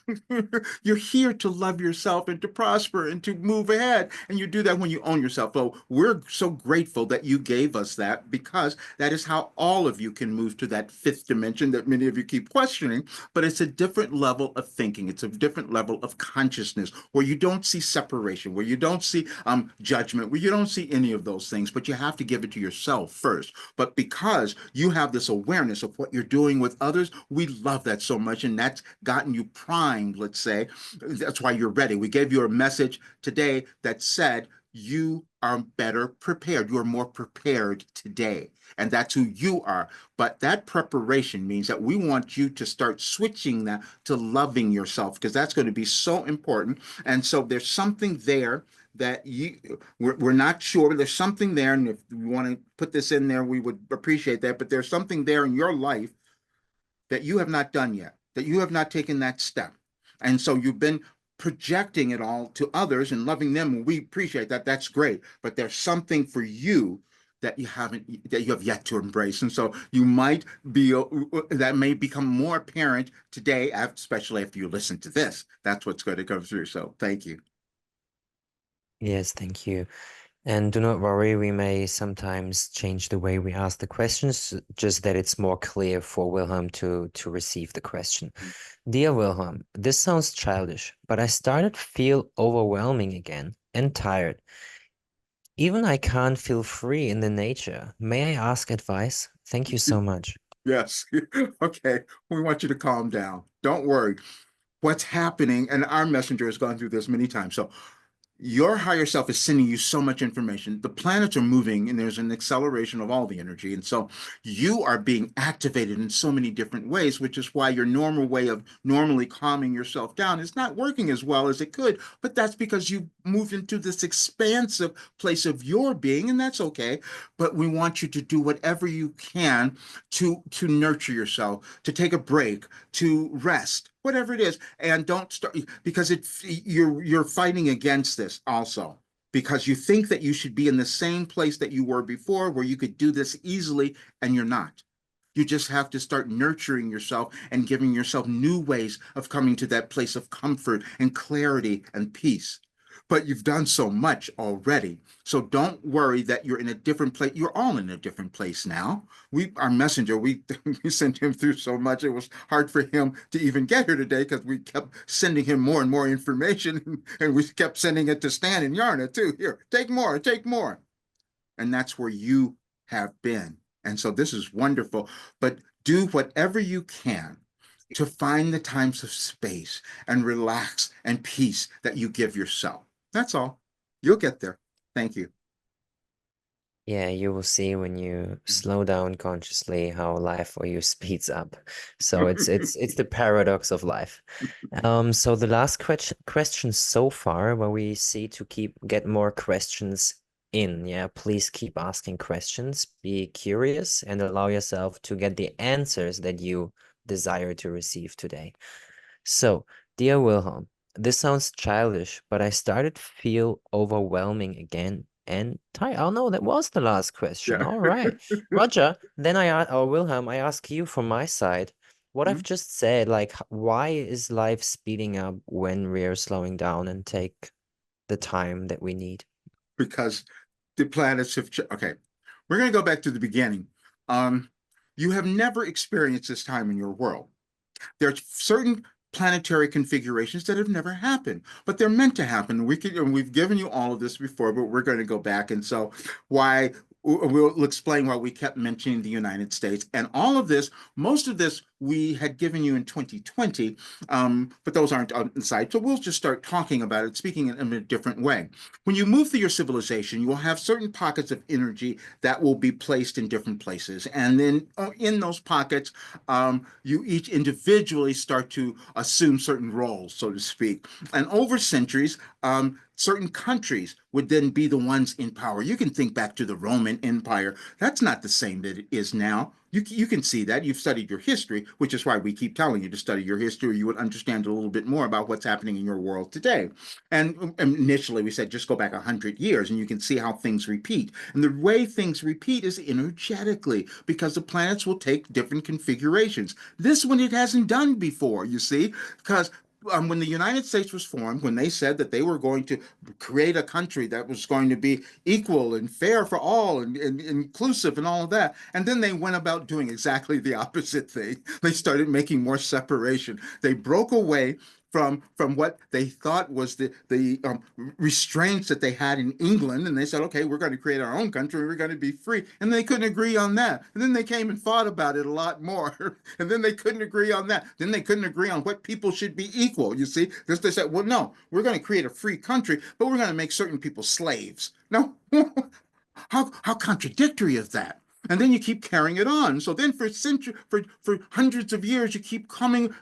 You're here to love yourself and to prosper and to move ahead. And you do that when you own yourself. So we're so grateful that you gave us that, because that is how all of you can move to that fifth dimension that many of you keep questioning. But it's a different level of thinking. It's a different level of consciousness where you don't see separation, where you don't see judgment, where you don't see any of those things. But you have to give it to yourself first. But because you have this awareness of what you're doing with others, we love that so much. And that's gotten you primed, let's say. That's why you're ready. We gave you a message today that said you are better prepared. You are more prepared today. And that's who you are. But that preparation means that we want you to start switching that to loving yourself, because that's going to be so important. And so there's something there that we're not sure, but there's something there. And if we want to put this in there, we would appreciate that. But there's something there in your life that you have not done yet, that you have not taken that step. And so you've been projecting it all to others and loving them. And we appreciate that. That's great. But there's something for you that you have yet to embrace. And so you might be, that may become more apparent today, especially after you listen to this. That's what's going to come through. So thank you. Yes, thank you. And do not worry, we may sometimes change the way we ask the questions, just that it's more clear for Wilhelm to receive the question. Dear Wilhelm, this sounds childish, but I started to feel overwhelming again and tired. Even I can't feel free in the nature. May I ask advice? Thank you so much. Yes. Okay. We want you to calm down. Don't worry. What's happening, and our messenger has gone through this many times. So your higher self is sending you so much information. The planets are moving and there's an acceleration of all the energy. And so you are being activated in so many different ways, which is why your normal way of normally calming yourself down is not working as well as it could. But that's because you moved into this expansive place of your being, and that's okay. But we want you to do whatever you can to nurture yourself, to take a break, to rest, whatever it is. And don't start, because you're fighting against this also, because you think that you should be in the same place that you were before, where you could do this easily, and you're not. You just have to start nurturing yourself and giving yourself new ways of coming to that place of comfort and clarity and peace. But you've done so much already. So don't worry that you're in a different place. You're all in a different place now. Our messenger, we sent him through so much. It was hard for him to even get here today, because we kept sending him more and more information, and we kept sending it to Stan and Yarna too. Here, take more, take more. And that's where you have been. And so this is wonderful. But do whatever you can to find the times of space and relax and peace that you give yourself. That's all. You'll get there. Thank you. Yeah, you will see when you slow down consciously how life for you speeds up. So it's the paradox of life. So the last question so far, where we see to get more questions in. Yeah, please keep asking questions, be curious, and allow yourself to get the answers that you desire to receive today. So, dear Wilhelm, this sounds childish, but I started to feel overwhelming again. And oh no, that was the last question. Yeah. All right. Roger, then or Wilhelm, I ask you from my side, what I've just said, like, why is life speeding up when we're slowing down and take the time that we need? Because the planets have, okay, we're going to go back to the beginning. Um, you have never experienced this time in your world. There are certain planetary configurations that have never happened, but they're meant to happen. And we've given you all of this before, but we're going to go back. And so why we'll explain why we kept mentioning the United States and all of this. Most of this we had given you in 2020, but those aren't on the site. So we'll just start talking about it, speaking in a different way. When you move through your civilization, you will have certain pockets of energy that will be placed in different places. And then in those pockets, you each individually start to assume certain roles, so to speak. And over centuries, certain countries would then be the ones in power. You can think back to the Roman Empire. That's not the same that it is now. You can see that. You've studied your history, which is why we keep telling you to study your history. You would understand a little bit more about what's happening in your world today. And initially, we said just go back 100 years and you can see how things repeat. And the way things repeat is energetically because the planets will take different configurations. This one it hasn't done before, you see, because when the United States was formed, when they said that they were going to create a country that was going to be equal and fair for all and inclusive and all of that, and then they went about doing exactly the opposite thing. They started making more separation. They broke away from what they thought was the restraints that they had in England, and they said, okay, we're going to create our own country, we're going to be free, and they couldn't agree on that. And then they came and fought about it a lot more, and then they couldn't agree on that. Then they couldn't agree on what people should be equal. You see, because they said, well, no, we're going to create a free country, but we're going to make certain people slaves. No, how contradictory is that? And then you keep carrying it on. So then for hundreds of years, you keep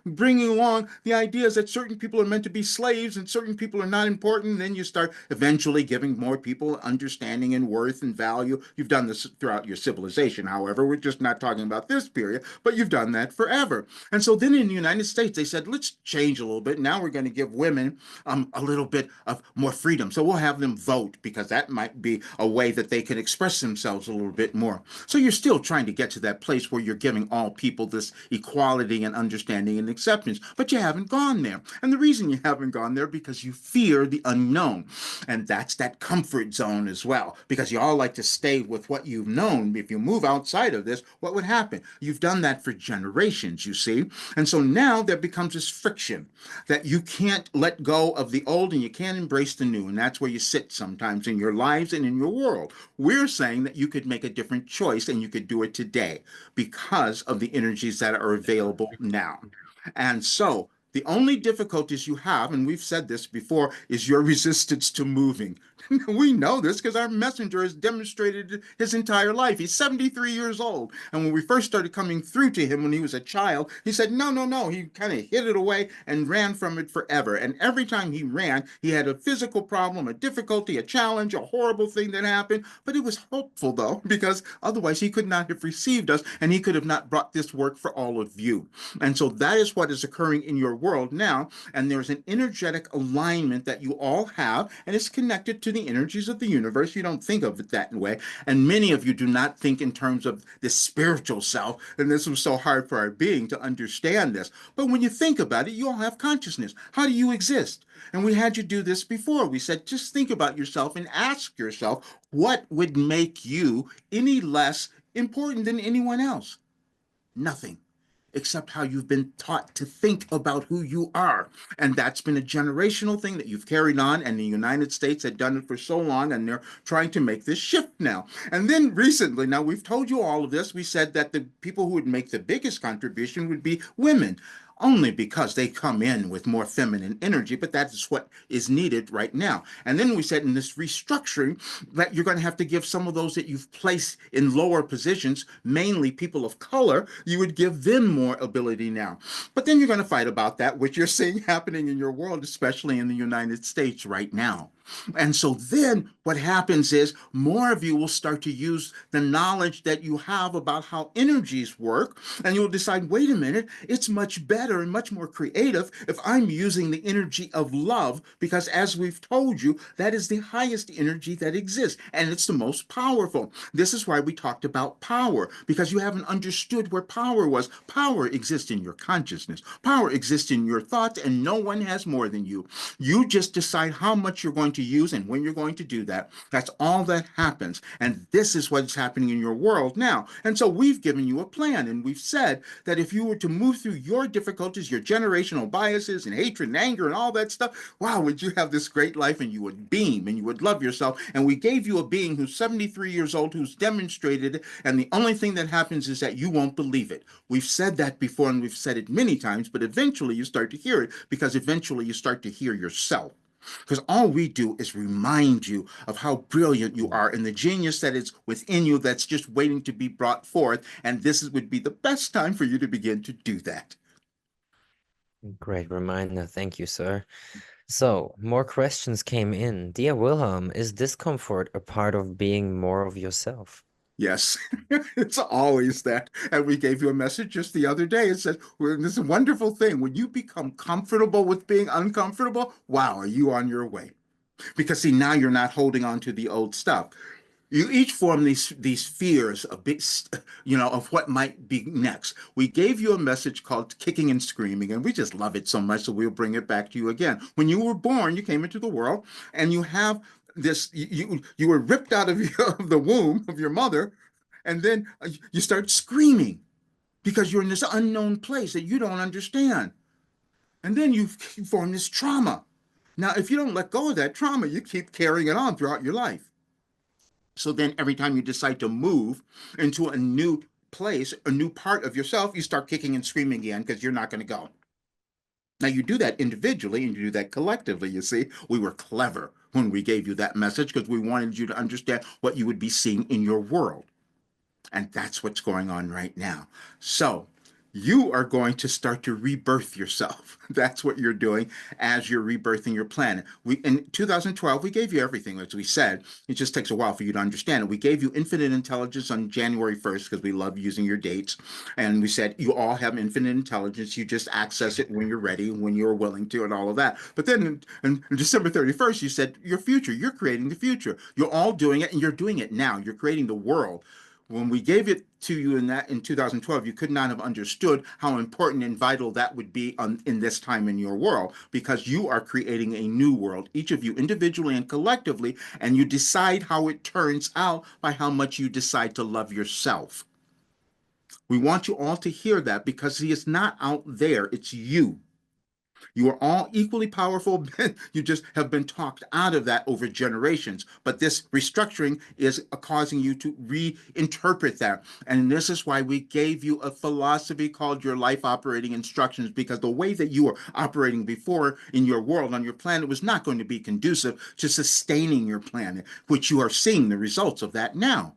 bringing along the ideas that certain people are meant to be slaves and certain people are not important. And then you start eventually giving more people understanding and worth and value. You've done this throughout your civilization. However, we're just not talking about this period, but you've done that forever. And so then in the United States, they said, let's change a little bit. Now we're going to give women a little bit of more freedom. So we'll have them vote because that might be a way that they can express themselves a little bit more. So you're still trying to get to that place where you're giving all people this equality and understanding and acceptance, but you haven't gone there. And the reason you haven't gone there because you fear the unknown. And that's that comfort zone as well, because you all like to stay with what you've known. If you move outside of this, what would happen? You've done that for generations, you see. And so now there becomes this friction that you can't let go of the old and you can't embrace the new. And that's where you sit sometimes in your lives and in your world. We're saying that you could make a different choice and you could do it today because of the energies that are available now. And so the only difficulties you have, and we've said this before, is your resistance to moving. We know this because our messenger has demonstrated his entire life. He's 73 years old. And when we first started coming through to him when he was a child, he said, no, no, no. He kind of hid it away and ran from it forever. And every time he ran, he had a physical problem, a difficulty, a challenge, a horrible thing that happened. But it was hopeful, though, because otherwise he could not have received us and he could have not brought this work for all of you. And so that is what is occurring in your world now. And there's an energetic alignment that you all have, and it's connected to the energies of the universe. You don't think of it that way. And many of you do not think in terms of the spiritual self. And this was so hard for our being to understand this. But when you think about it, you all have consciousness. How do you exist? And we had you do this before. We said, just think about yourself and ask yourself, what would make you any less important than anyone else? Nothing, except how you've been taught to think about who you are. And that's been a generational thing that you've carried on, and the United States had done it for so long, and they're trying to make this shift now. And then recently, now we've told you all of this, we said that the people who would make the biggest contribution would be women, only because they come in with more feminine energy, but that is what is needed right now. And then we said in this restructuring that you're going to have to give some of those that you've placed in lower positions, mainly people of color, you would give them more ability now. But then you're going to fight about that, which you're seeing happening in your world, especially in the United States right now. And so then what happens is more of you will start to use the knowledge that you have about how energies work. And you'll decide, wait a minute, it's much better and much more creative if I'm using the energy of love, because as we've told you, that is the highest energy that exists. And it's the most powerful. This is why we talked about power, because you haven't understood where power was. Power exists in your consciousness. Power exists in your thoughts, and no one has more than you. You just decide how much you're going to use and when you're going to do that. That's all that happens. And this is what's happening in your world now. And so we've given you a plan, and we've said that if you were to move through your difficulties, your generational biases and hatred and anger and all that stuff, wow, would you have this great life, and you would beam and you would love yourself. And we gave you a being who's 73 years old, who's demonstrated it. And the only thing that happens is that you won't believe it. We've said that before, and we've said it many times, but eventually you start to hear it, because eventually you start to hear yourself. Because all we do is remind you of how brilliant you are and the genius that is within you that's just waiting to be brought forth. And would be the best time for you to begin to do that. Great reminder. Thank you, sir. So, more questions came in. Dear Wilhelm, is discomfort a part of being more of yourself? Yes, it's always that. And we gave you a message just the other day. It said, well, this is a wonderful thing. When you become comfortable with being uncomfortable, wow, are you on your way? Because see, now you're not holding on to the old stuff. You each form these fears of of what might be next. We gave you a message called kicking and screaming, and we just love it so much, so we'll bring it back to you again. When you were born, you came into the world, and you have this. You were ripped out of, of the womb of your mother, and then you start screaming because you're in this unknown place that you don't understand, and then you form this trauma. Now, if you don't let go of that trauma, you keep carrying it on throughout your life. So then every time you decide to move into a new place, a new part of yourself, you start kicking and screaming again because you're not going to go. Now, you do that individually and you do that collectively. You see, we were clever when we gave you that message because we wanted you to understand what you would be seeing in your world. And that's what's going on right now. So you are going to start to rebirth yourself. That's what you're doing as you're rebirthing your planet. In 2012, we gave you everything, as we said. It just takes a while for you to understand it. We gave you infinite intelligence on January 1st because we love using your dates. And we said you all have infinite intelligence. You just access it when you're ready, when you're willing to, and all of that. But then on December 31st, you said your future. You're creating the future. You're all doing it, and you're doing it now. You're creating the world. When we gave it to you in 2012, you could not have understood how important and vital that would be in this time in your world, because you are creating a new world, each of you individually and collectively, and you decide how it turns out by how much you decide to love yourself. We want you all to hear that, because he is not out there, it's you. You are all equally powerful. You just have been talked out of that over generations. But this restructuring is causing you to reinterpret that. And this is why we gave you a philosophy called your life operating instructions, because the way that you were operating before in your world, on your planet, was not going to be conducive to sustaining your planet, which you are seeing the results of that now.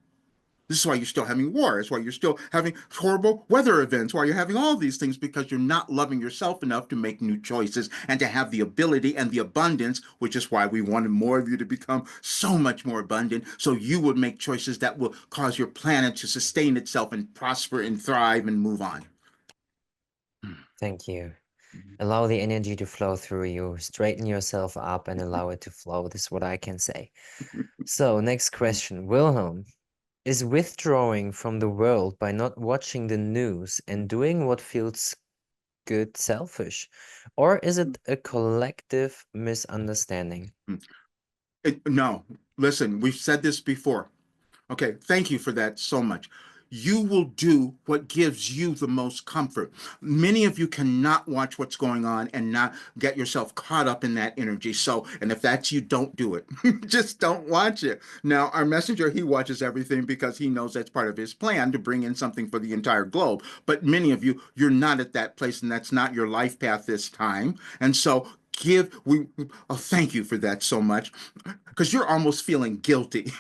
This is why you're still having war. It's why you're still having horrible weather events, why you're having all these things, because you're not loving yourself enough to make new choices and to have the ability and the abundance, which is why we wanted more of you to become so much more abundant, so you would make choices that will cause your planet to sustain itself and prosper and thrive and move on. Thank you. Allow the energy to flow through you. Straighten yourself up and allow it to flow. This is what I can say. So, next question. Wilhelm, is withdrawing from the world by not watching the news and doing what feels good selfish? Or is it a collective misunderstanding? No, listen, we've said this before. Okay, thank you for that so much. You will do what gives you the most comfort. Many of you cannot watch what's going on and not get yourself caught up in that energy. So, and if that's you, don't do it. Just don't watch it. Now, our messenger, he watches everything because he knows that's part of his plan to bring in something for the entire globe. But many of you, you're not at that place, and that's not your life path this time. And so thank you for that so much, because you're almost feeling guilty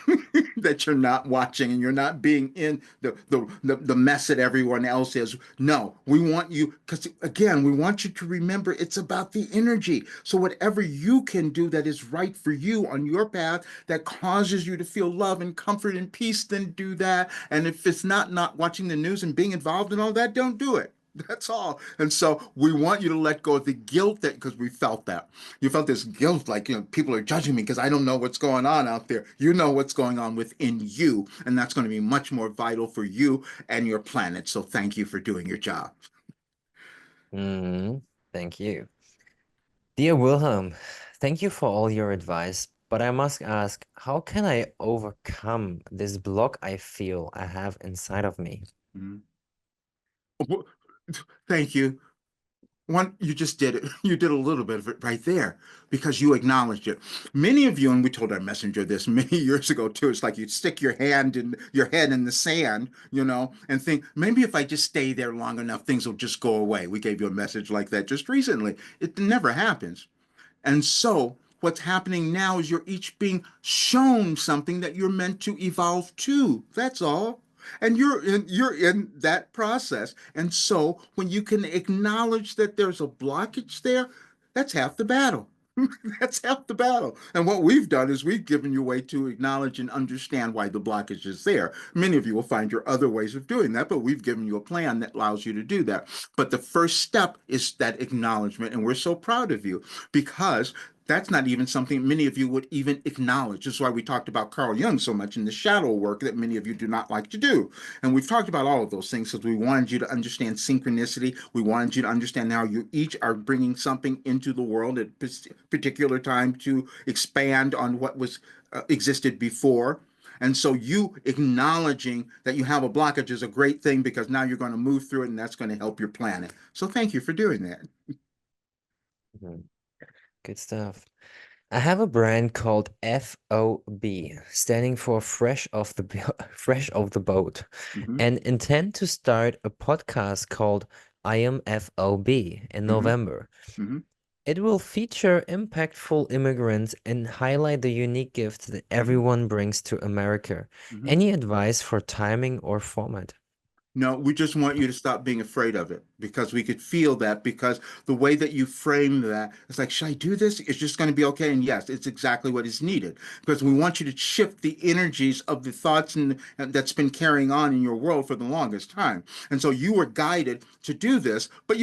that you're not watching and you're not being in the mess that everyone else is. No, we want you, because again, we want you to remember it's about the energy. So whatever you can do that is right for you on your path that causes you to feel love and comfort and peace, then do that. And if it's not watching the news and being involved in all that, don't do it. That's all. And so we want you to let go of the guilt that, because we felt that. You felt this guilt, like, people are judging me because I don't know what's going on out there. You know what's going on within you. And that's going to be much more vital for you and your planet. So thank you for doing your job. Thank you. Dear Wilhelm, thank you for all your advice, but I must ask, how can I overcome this block I feel I have inside of me? Mhm. Thank you. You just did it. You did a little bit of it right there because you acknowledged it. Many of you, and we told our messenger this many years ago too, it's like you stick your head in the sand, and think, maybe if I just stay there long enough, things will just go away. We gave you a message like that just recently. It never happens. And so what's happening now is you're each being shown something that you're meant to evolve to. That's all. And you're in that process. And so when you can acknowledge that there's a blockage there, that's half the battle. That's half the battle. And what we've done is we've given you a way to acknowledge and understand why the blockage is there. Many of you will find your other ways of doing that, but we've given you a plan that allows you to do that. But the first step is that acknowledgement. And we're so proud of you because that's not even something many of you would even acknowledge. This is why we talked about Carl Jung so much in the shadow work that many of you do not like to do. And we've talked about all of those things because we wanted you to understand synchronicity. We wanted you to understand how you each are bringing something into the world at a particular time to expand on what was existed before. And so you acknowledging that you have a blockage is a great thing because now you're going to move through it and that's going to help your planet. So thank you for doing that. Mhm. Good stuff. I have a brand called FOB, standing for Fresh off the Boat, Mm-hmm, and intend to start a podcast called I Am FOB in mm-hmm, November. mm-hmm, It will feature impactful immigrants and highlight the unique gifts that mm-hmm, everyone brings to America. mm-hmm. Any advice for timing or format? No, we just want you to stop being afraid of it because we could feel that because the way that you frame that, it's like, should I do this? It's just going to be okay. And yes, it's exactly what is needed because we want you to shift the energies of the thoughts and that's been carrying on in your world for the longest time. And so you were guided to do this, but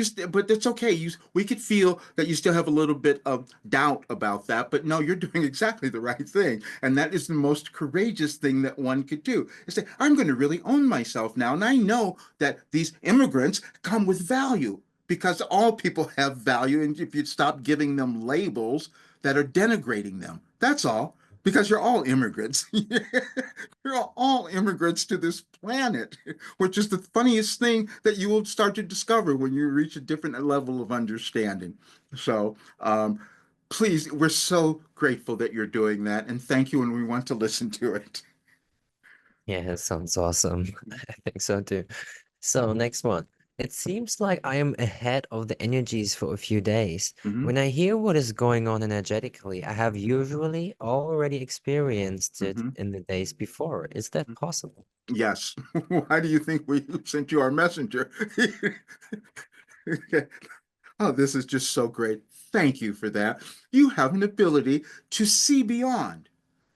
that's okay. We could feel that you still have a little bit of doubt about that, but no, you're doing exactly the right thing. And that is the most courageous thing that one could do is say, I'm going to really own myself now. And I know that these immigrants come with value because all people have value. And if you stop giving them labels that are denigrating them, that's all. Because you're all immigrants. You're all immigrants to this planet, which is the funniest thing that you will start to discover when you reach a different level of understanding. So, please, we're so grateful that you're doing that. And thank you. And we want to listen to it. Yeah, that sounds awesome. I think so too. So, next one. It seems like I am ahead of the energies for a few days. Hmm. When I hear what is going on energetically, I have usually already experienced it Hmm. in the days before. Is that possible? Yes. Why do you think we sent you our messenger? Oh, this is just so great. Thank you for that. You have an ability to see beyond.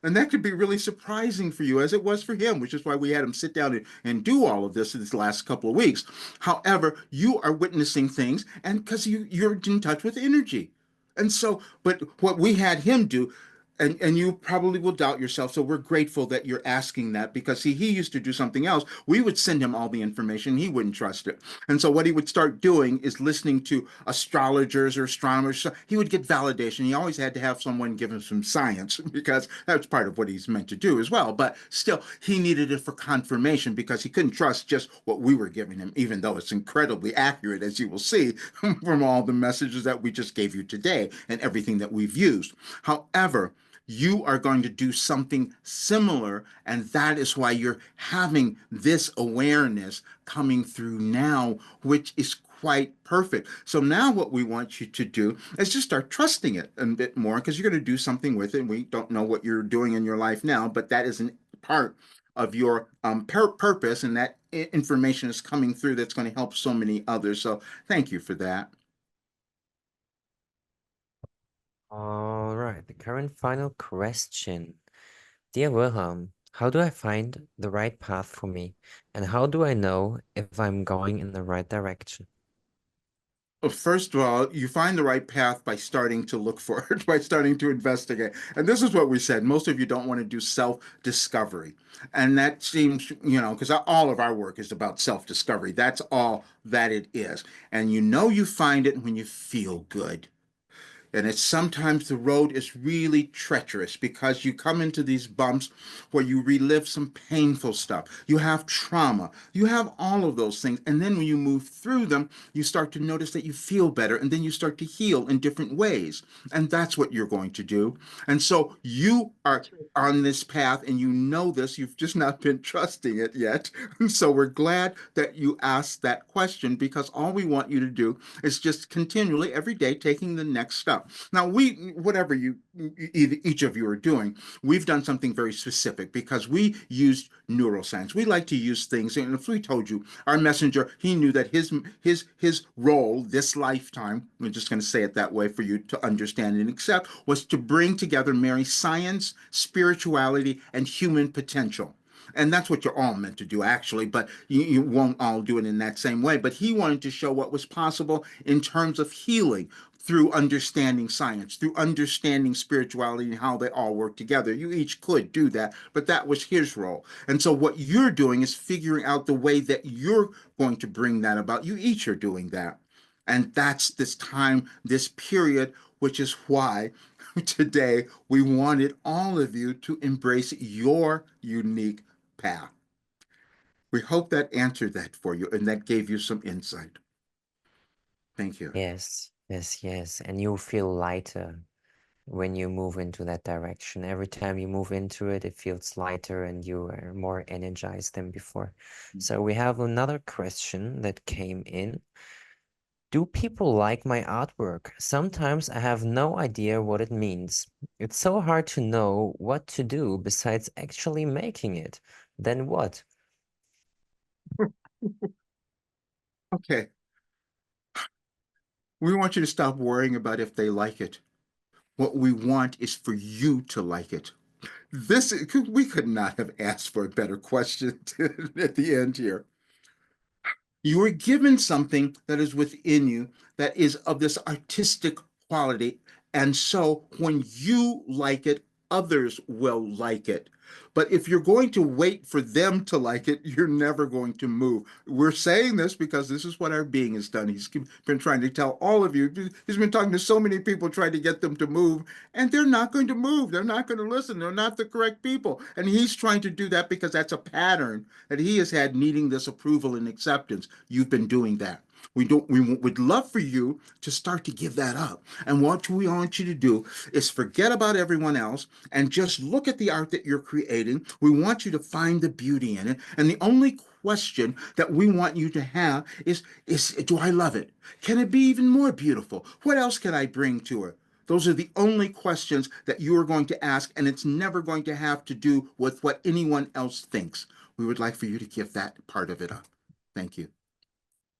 And that could be really surprising for you, as it was for him, which is why we had him sit down and do all of this in these last couple of weeks. However, you are witnessing things, and because you're in touch with energy. And so, but what we had him do, and you probably will doubt yourself. So we're grateful that you're asking that because see, he used to do something else. We would send him all the information, he wouldn't trust it. And so what he would start doing is listening to astrologers or astronomers. So he would get validation. He always had to have someone give him some science because that's part of what he's meant to do as well. But still, he needed it for confirmation because he couldn't trust just what we were giving him, even though it's incredibly accurate, as you will see from all the messages that we just gave you today and everything that we've used. However, you are going to do something similar. And that is why you're having this awareness coming through now, which is quite perfect. So now what we want you to do is just start trusting it a bit more, because you're going to do something with it. We don't know what you're doing in your life now, but that is an part of your purpose, and that information is coming through that's going to help so many others. So thank you for that. All right, the current final question. Dear Wilhelm, how do I find the right path for me? And how do I know if I'm going in the right direction? Well, first of all, you find the right path by starting to look for it, by starting to investigate. And this is what we said. Most of you don't want to do self-discovery. And that seems, because all of our work is about self-discovery. That's all that it is. And you find it when you feel good. And it's sometimes the road is really treacherous, because you come into these bumps where you relive some painful stuff. You have trauma. You have all of those things. And then when you move through them, you start to notice that you feel better. And then you start to heal in different ways. And that's what you're going to do. And so you are on this path, and you know this. You've just not been trusting it yet. So we're glad that you asked that question, because all we want you to do is just continually every day taking the next step. Now, whatever each of you are doing, we've done something very specific, because we used neuroscience. We like to use things, and if we told you, our messenger, he knew that his role this lifetime, we're just going to say it that way for you to understand and accept, was to bring together, marry science, spirituality, and human potential. And that's what you're all meant to do, actually, but you won't all do it in that same way. But he wanted to show what was possible in terms of healing through understanding science, through understanding spirituality, and how they all work together. You each could do that, but that was his role. And so what you're doing is figuring out the way that you're going to bring that about. You each are doing that. And that's this time, this period, which is why today we wanted all of you to embrace your unique path. We hope that answered that for you and that gave you some insight. Thank you. Yes, yes, yes. And you feel lighter when you move into that direction. Every time you move into it, it feels lighter and you are more energized than before. So we have another question that came in. Do people like my artwork? Sometimes I have no idea what it means. It's so hard to know what to do besides actually making it. Then what? Okay. We want you to stop worrying about if they like it. What we want is for you to like it. We could not have asked for a better question at the end here. You were given something that is within you that is of this artistic quality. And so when you like it, others will like it. But if you're going to wait for them to like it, you're never going to move. We're saying this because this is what our being has done. He's been trying to tell all of you. He's been talking to so many people, trying to get them to move, and they're not going to move. They're not going to listen. They're not the correct people. And he's trying to do that because that's a pattern that he has had, needing this approval and acceptance. You've been doing that. We would love for you to start to give that up. And what we want you to do is forget about everyone else and just look at the art that you're creating. We want you to find the beauty in it. And the only question that we want you to have is do I love it? Can it be even more beautiful? What else can I bring to it? Those are the only questions that you are going to ask, and it's never going to have to do with what anyone else thinks. We would like for you to give that part of it up. Thank you.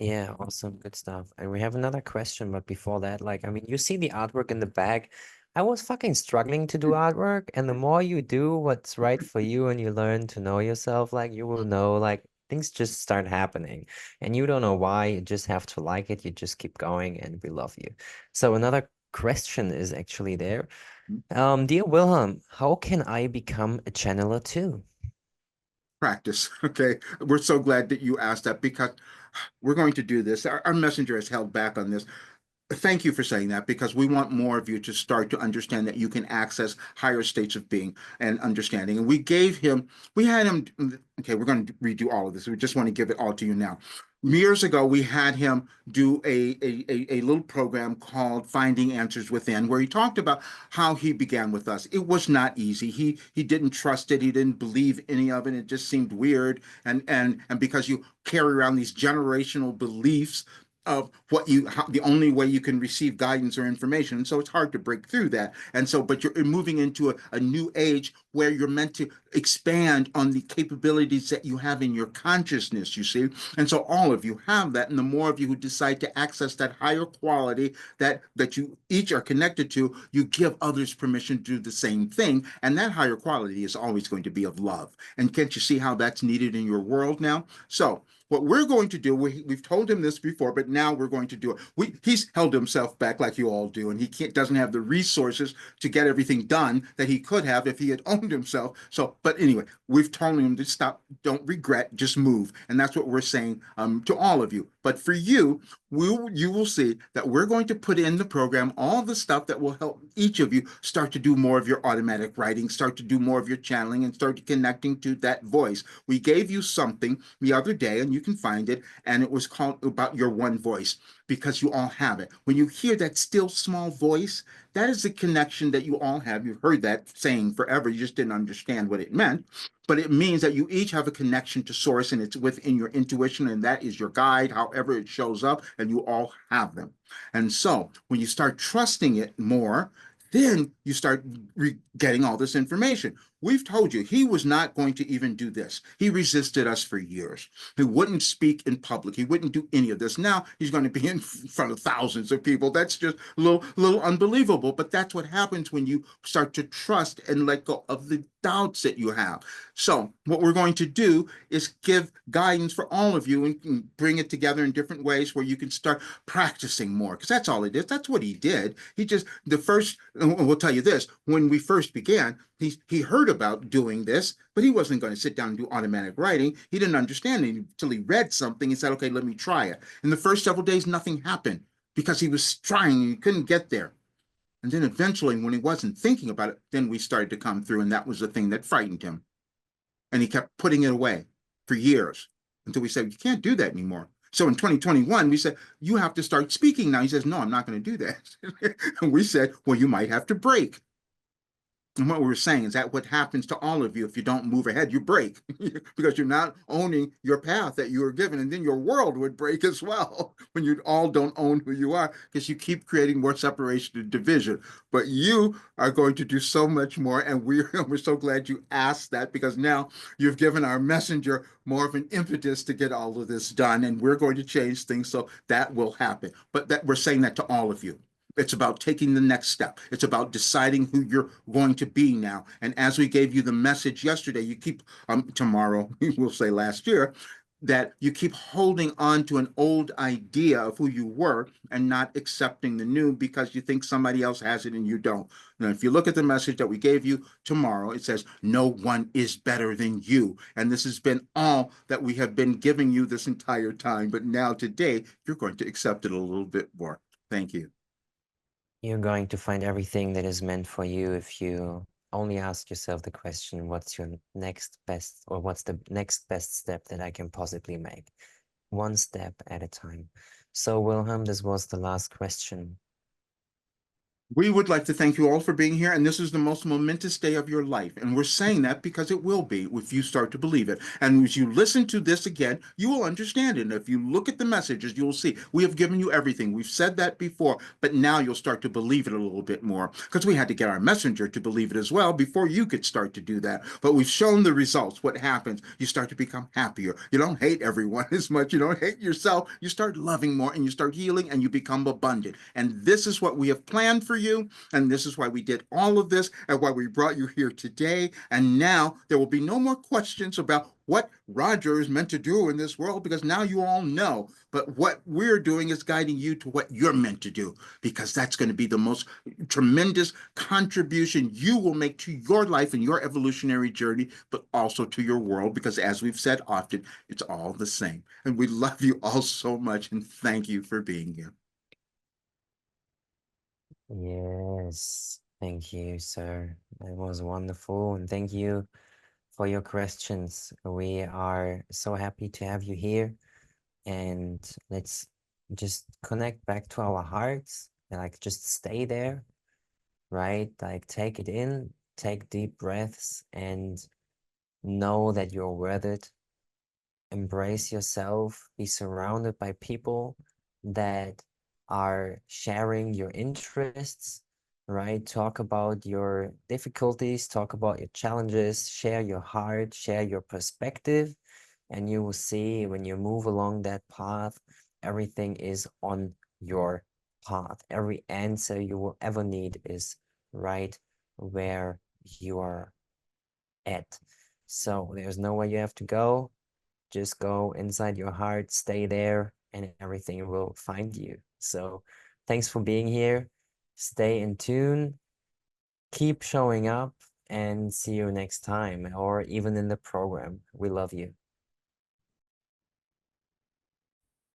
Yeah, awesome. Good stuff. And we have another question, but before that, like, I mean, you see the artwork in the bag. I was fucking struggling to do artwork, and the more you do what's right for you and you learn to know yourself, like, you will know, like, things just start happening. And you don't know why, you just have to like it. You just keep going, and we love you. So another question is actually there. Dear Wilhelm, how can I become a channeler too? Practice. Okay. We're so glad that you asked that, because we're going to do this. Our messenger has held back on this. Thank you for saying that, because we want more of you to start to understand that you can access higher states of being and understanding. And we had him, okay, we're going to redo all of this. We just want to give it all to you now. Years ago, we had him do a little program called Finding Answers Within, where he talked about how he began with us. It was not easy. He didn't trust it. He didn't believe any of it. It just seemed weird. And because you carry around these generational beliefs, of the only way you can receive guidance or information. And so it's hard to break through that. And so, but you're moving into a new age where you're meant to expand on the capabilities that you have in your consciousness, you see. And so all of you have that. And the more of you who decide to access that higher quality that you each are connected to, you give others permission to do the same thing. And that higher quality is always going to be of love. And can't you see how that's needed in your world now? So what we're going to do, we've told him this before, but now we're going to do it. He's held himself back like you all do, and he doesn't have the resources to get everything done that he could have if he had owned himself. So, but anyway, we've told him to stop, don't regret, just move. And that's what we're saying to all of you. But for you, you will see that we're going to put in the program all the stuff that will help each of you start to do more of your automatic writing, start to do more of your channeling, and start connecting to that voice. We gave you something the other day, and you can find it, and it was called about your one voice, because you all have it. When you hear that still small voice, that is the connection that you all have. You've heard that saying forever, you just didn't understand what it meant. But it means that you each have a connection to source, and it's within your intuition, and that is your guide, however it shows up, and you all have them. And so when you start trusting it more, then you start getting all this information. We've told you he was not going to even do this. He resisted us for years. He wouldn't speak in public. He wouldn't do any of this. Now he's going to be in front of thousands of people. That's just a little unbelievable. But that's what happens when you start to trust and let go of the doubts that you have. So what we're going to do is give guidance for all of you and bring it together in different ways where you can start practicing more, because that's all it is. That's what he did. We'll tell you this, when we first began, he heard about doing this, but he wasn't going to sit down and do automatic writing. He didn't understand it until he read something and said, okay, let me try it. In the first several days, nothing happened because he was trying and he couldn't get there. And then eventually, when he wasn't thinking about it, then we started to come through, and that was the thing that frightened him. And he kept putting it away for years until we said, you can't do that anymore. So in 2021, we said, you have to start speaking now. He says, no, I'm not going to do that. And we said, well, you might have to break. And what we were saying is that what happens to all of you if you don't move ahead, you break because you're not owning your path that you were given. And then your world would break as well when you all don't own who you are, because you keep creating more separation and division. But you are going to do so much more. And we're so glad you asked that, because now you've given our messenger more of an impetus to get all of this done. And we're going to change things so that will happen. But that we're saying that to all of you. It's about taking the next step. It's about deciding who you're going to be now. And as we gave you the message yesterday, you keep, tomorrow, we'll say last year, that you keep holding on to an old idea of who you were and not accepting the new because you think somebody else has it and you don't. Now, if you look at the message that we gave you tomorrow, it says, no one is better than you. And this has been all that we have been giving you this entire time. But now today, you're going to accept it a little bit more. Thank you. You're going to find everything that is meant for you if you only ask yourself the question, what's your next best, or what's the next best step that I can possibly make? One step at a time. So, Wilhelm, this was the last question. We would like to thank you all for being here, and this is the most momentous day of your life. And we're saying that because it will be if you start to believe it. And as you listen to this again, you will understand it. And if you look at the messages, you'll see we have given you everything. We've said that before, but now you'll start to believe it a little bit more, because we had to get our messenger to believe it as well before you could start to do that. But we've shown the results. What happens? You start to become happier. You don't hate everyone as much. You don't hate yourself. You start loving more, and you start healing, and you become abundant. And this is what we have planned for you. And this is why we did all of this and why we brought you here today. And now there will be no more questions about what Roger is meant to do in this world, because now you all know. But what we're doing is guiding you to what you're meant to do, because that's going to be the most tremendous contribution you will make to your life and your evolutionary journey, but also to your world, because as we've said often, it's all the same. And we love you all so much, and thank you for being here. Yes, thank you, sir. It was wonderful, and thank you for your questions. We are so happy to have you here, and let's just connect back to our hearts and like just stay there, right? Like take it in, take deep breaths, and know that you're worth it. Embrace yourself, be surrounded by people that are sharing your interests, right? Talk about your difficulties, talk about your challenges, share your heart, share your perspective, and you will see when you move along that path, everything is on your path. Every answer you will ever need is right where you are at. So there's nowhere you have to go. Just go inside your heart, stay there, and everything will find you. So thanks for being here. Stay in tune, keep showing up, and see you next time, or even in the program. We love you.